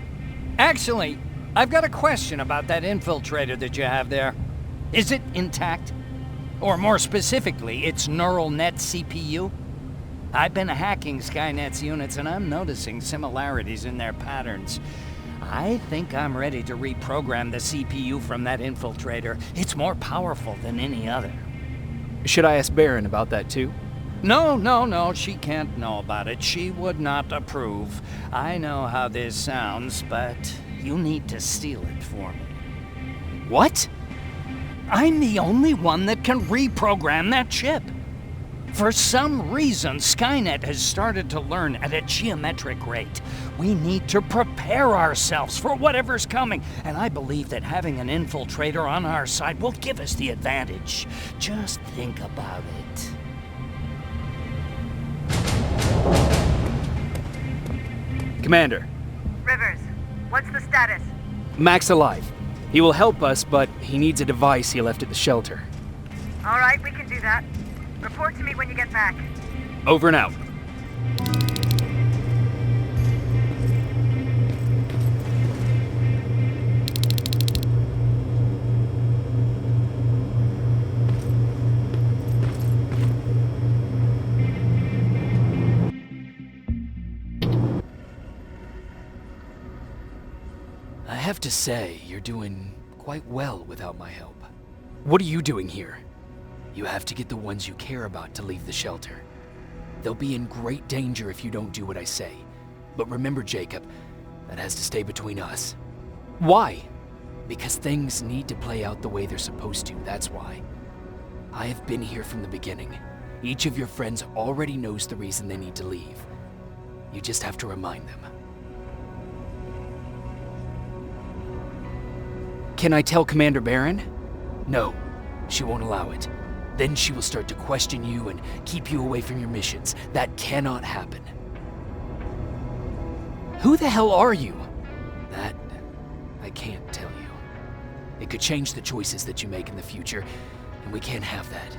Actually, I've got a question about that infiltrator that you have there. Is it intact? Or more specifically, its neural net CPU? I've been hacking Skynet's units and I'm noticing similarities in their patterns. I think I'm ready to reprogram the CPU from that infiltrator. It's more powerful than any other. Should I ask Baron about that too? No, she can't know about it. She would not approve. I know how this sounds, but you need to steal it for me. What? I'm the only one that can reprogram that chip. For some reason, Skynet has started to learn at a geometric rate. We need to prepare ourselves for whatever's coming, and I believe that having an infiltrator on our side will give us the advantage. Just think about it. Commander. Rivers, what's the status? Mack's alive. He will help us, but he needs a device he left at the shelter. All right, we can do that. Report to me when you get back. Over and out. I have to say, you're doing quite well without my help. What are you doing here? You have to get the ones you care about to leave the shelter. They'll be in great danger if you don't do what I say. But remember, Jacob, that has to stay between us. Why? Because things need to play out the way they're supposed to, that's why. I have been here from the beginning. Each of your friends already knows the reason they need to leave. You just have to remind them. Can I tell Commander Baron? No, she won't allow it. Then she will start to question you and keep you away from your missions. That cannot happen. Who the hell are you? That, I can't tell you. It could change the choices that you make in the future, and we can't have that.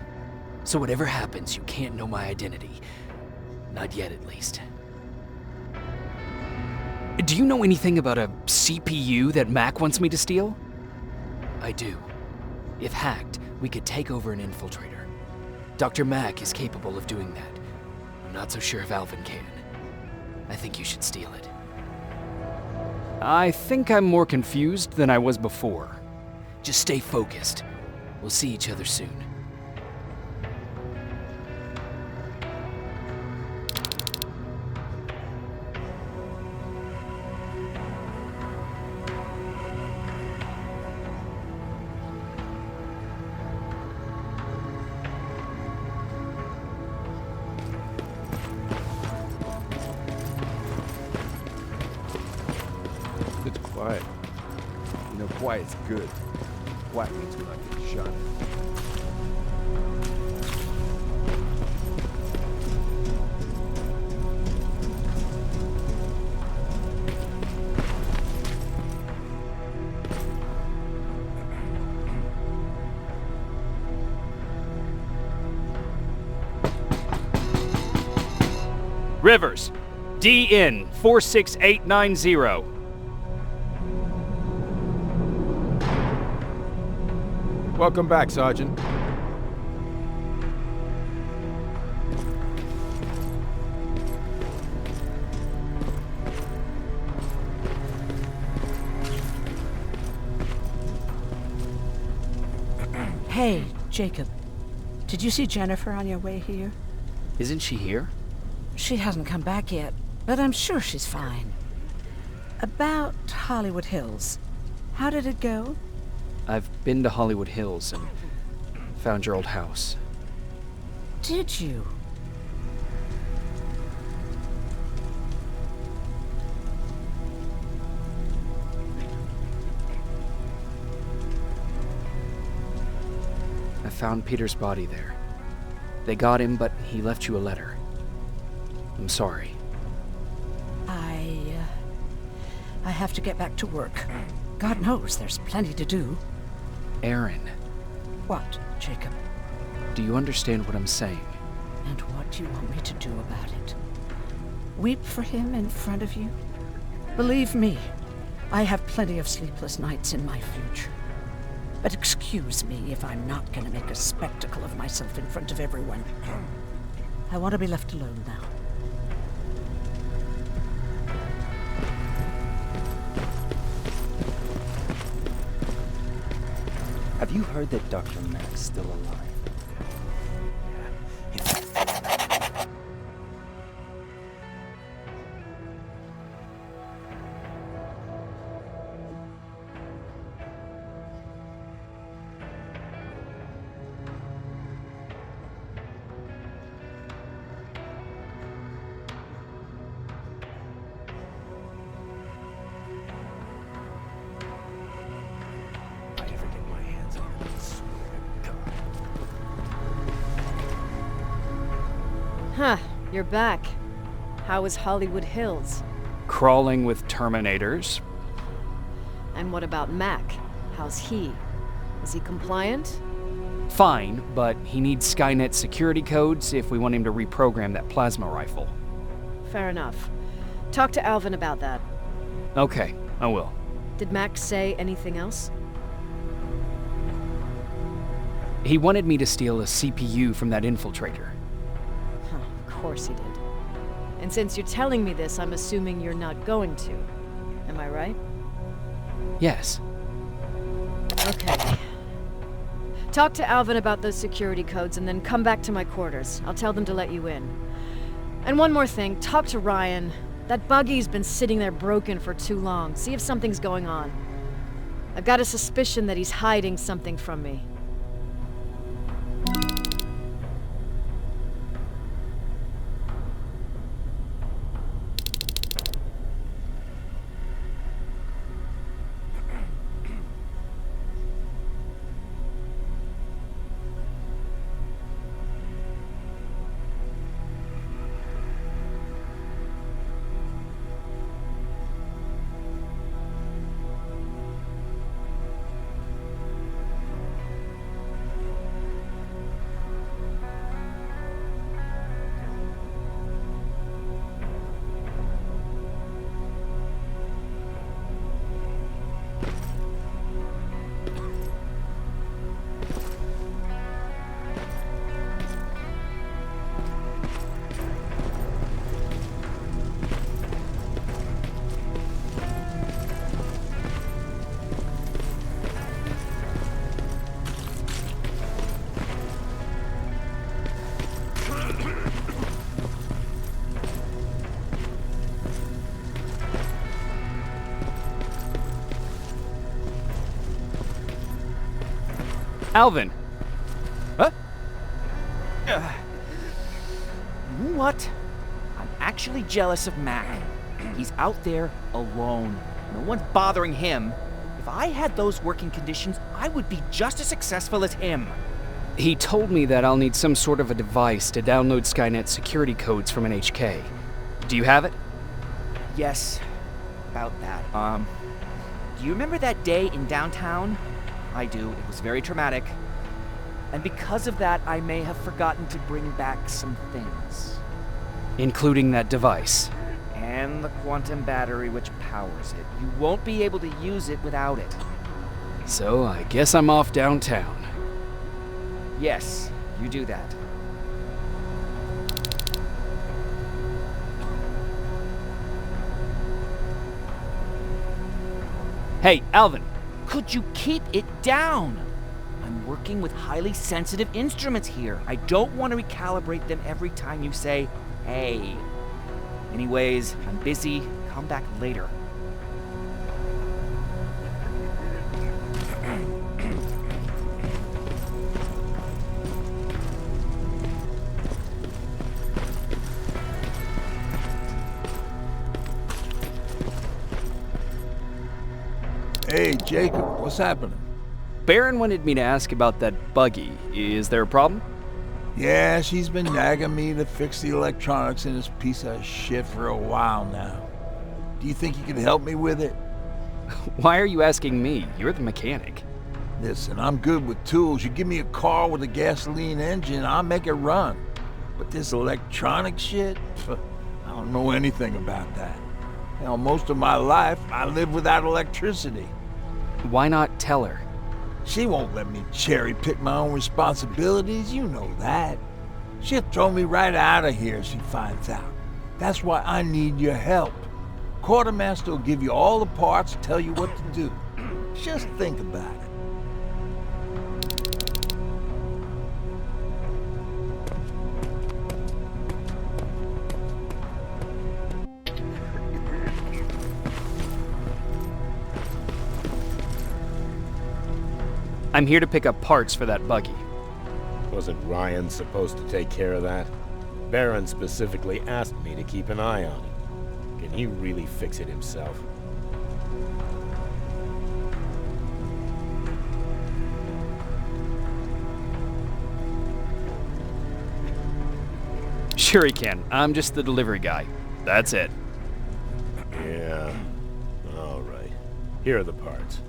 So whatever happens, you can't know my identity. Not yet, at least. Do you know anything about a CPU that Mack wants me to steal? I do. If hacked, we could take over an infiltrator. Dr. Mack is capable of doing that. I'm not so sure if Alvin can. I think you should steal it. I think I'm more confused than I was before. Just stay focused. We'll see each other soon. It's quiet. You know, quiet's good. Quiet means we're not getting shot at. Rivers, DN 46890. Welcome back, Sergeant. Hey, Jacob. Did you see Jennifer on your way here? Isn't she here? She hasn't come back yet, but I'm sure she's fine. About Hollywood Hills. How did it go? I've been to Hollywood Hills and found your old house. Did you? I found Peter's body there. They got him, but he left you a letter. I'm sorry. I have to get back to work. God knows there's plenty to do. Erin. What, Jacob? Do you understand what I'm saying? And what do you want me to do about it? Weep for him in front of you? Believe me, I have plenty of sleepless nights in my future. But excuse me if I'm not going to make a spectacle of myself in front of everyone. I want to be left alone now. Have you heard that Dr. Mack's still alive? Huh, you're back. How was Hollywood Hills? Crawling with Terminators. And what about Mack? How's he? Is he compliant? Fine, but he needs Skynet security codes if we want him to reprogram that plasma rifle. Fair enough. Talk to Alvin about that. Okay, I will. Did Mack say anything else? He wanted me to steal a CPU from that Infiltrator. Huh, of course he did. And since you're telling me this, I'm assuming you're not going to. Am I right? Yes. Okay. Talk to Alvin about those security codes and then come back to my quarters. I'll tell them to let you in. And one more thing, talk to Ryan. That buggy's been sitting there broken for too long. See if something's going on. I've got a suspicion that he's hiding something from me. Alvin! Huh? What? I'm actually jealous of Mack. He's out there alone. No one's bothering him. If I had those working conditions, I would be just as successful as him. He told me that I'll need some sort of a device to download Skynet security codes from an HK. Do you have it? Yes, about that. Do you remember that day in downtown? I do. It was very traumatic. And because of that, I may have forgotten to bring back some things. Including that device. And the quantum battery which powers it. You won't be able to use it without it. So I guess I'm off downtown. Yes, you do that. Hey, Alvin, could you keep it down? I'm working with highly sensitive instruments here. I don't want to recalibrate them every time you say, hey. Anyways, I'm busy. Come back later. Hey, Jacob, what's happening? Baron wanted me to ask about that buggy. Is there a problem? Yeah, she's been nagging me to fix the electronics in this piece of shit for a while now. Do you think you can help me with it? Why are you asking me? You're the mechanic. Listen, I'm good with tools. You give me a car with a gasoline engine, I'll make it run. But this electronic shit, I don't know anything about that. Hell, most of my life, I lived without electricity. Why not tell her? She won't let me cherry-pick my own responsibilities, you know that. She'll throw me right out of here if she finds out. That's why I need your help. Quartermaster will give you all the parts, tell you what to do. Just think about it. I'm here to pick up parts for that buggy. Wasn't Ryan supposed to take care of that? Baron specifically asked me to keep an eye on it. Can he really fix it himself? Sure he can. I'm just the delivery guy. That's it. Yeah. All right. Here are the parts.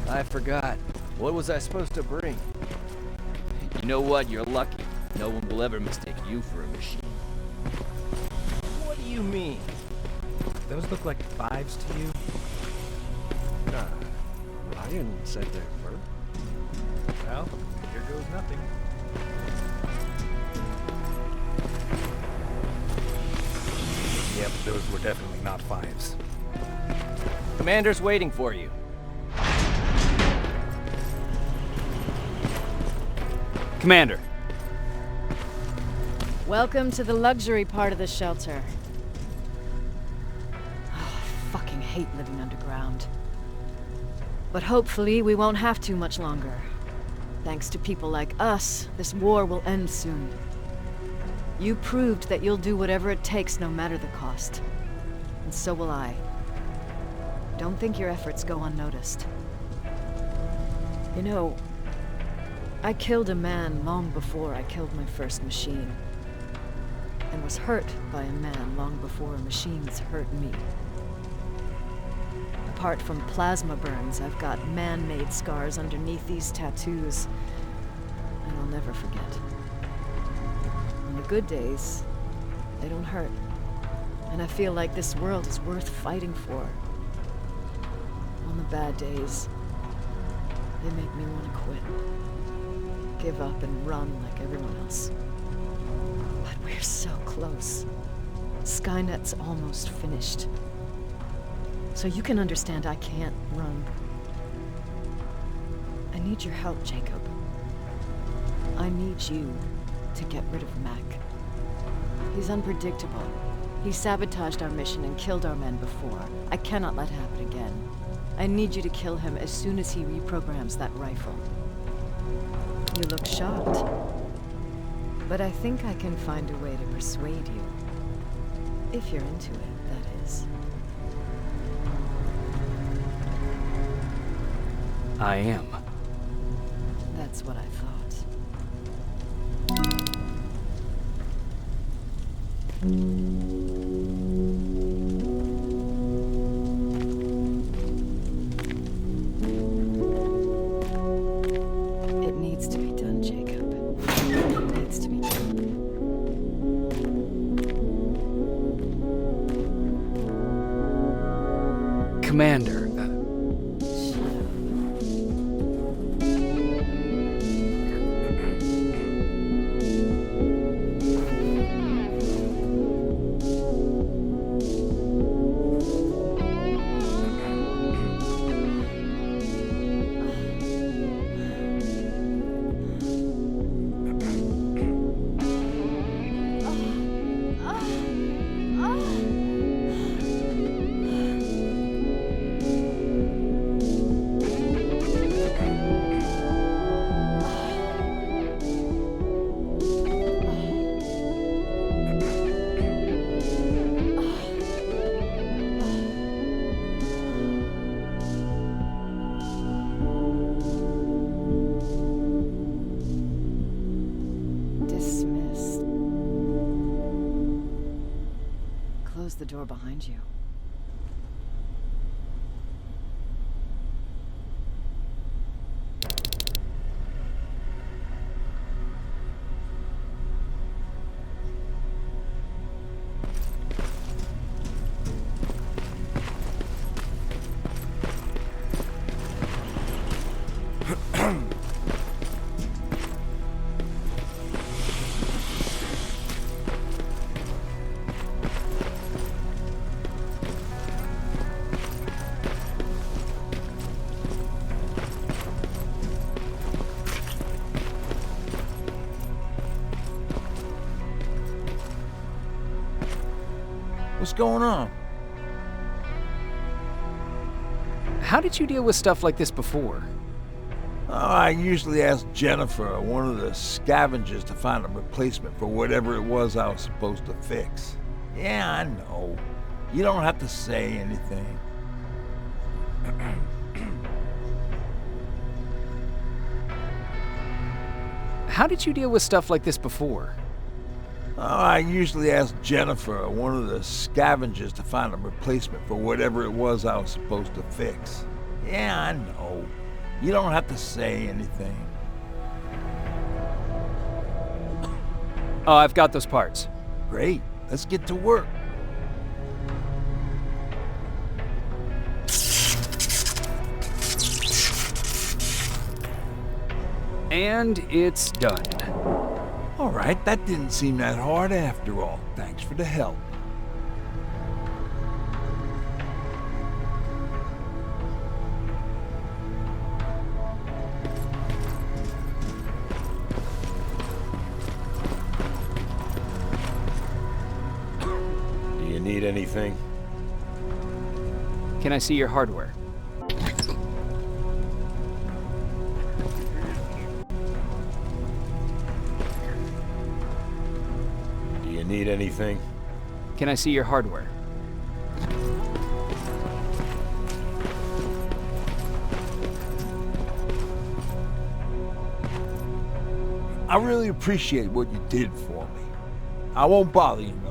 I forgot. What was I supposed to bring? You know what? You're lucky. No one will ever mistake you for a machine. What do you mean? Those look like 5s to you? Ryan said they were. Well, here goes nothing. Yep, those were definitely not 5s. Commander's waiting for you. Commander. Welcome to the luxury part of the shelter. Oh, I fucking hate living underground. But hopefully we won't have to much longer. Thanks to people like us, this war will end soon. You proved that you'll do whatever it takes no matter the cost. And so will I. Don't think your efforts go unnoticed. You know, I killed a man long before I killed my first machine. And was hurt by a man long before machines hurt me. Apart from plasma burns, I've got man-made scars underneath these tattoos. And I'll never forget. On the good days, they don't hurt. And I feel like this world is worth fighting for. On the bad days, they make me want to quit. Give up and run like everyone else. But we're so close. Skynet's almost finished. So you can understand I can't run. I need your help, Jacob. I need you to get rid of Mack. He's unpredictable. He sabotaged our mission and killed our men before. I cannot let it happen again. I need you to kill him as soon as he reprograms that rifle. You look shocked. But I think I can find a way to persuade you. If you're into it, that is. I am. That's what I thought. It needs to be done, Jacob. It needs to be done. Commander, Dismissed. Close the door behind you. What's going on? how did you deal with stuff like this before? Oh, I usually ask Jennifer or one of the scavengers to find a replacement for whatever it was I was supposed to fix. Yeah, I know. You don't have to say anything. How did you deal with stuff like this before? Oh, I usually ask Jennifer or one of the scavengers to find a replacement for whatever it was I was supposed to fix. Yeah, I know. You don't have to say anything. Oh, I've got those parts. Great. Let's get to work. And it's done. All right, that didn't seem that hard after all. Thanks for the help. Do you need anything? Can I see your hardware? Need anything? Can I see your hardware? I really appreciate what you did for me. I won't bother you no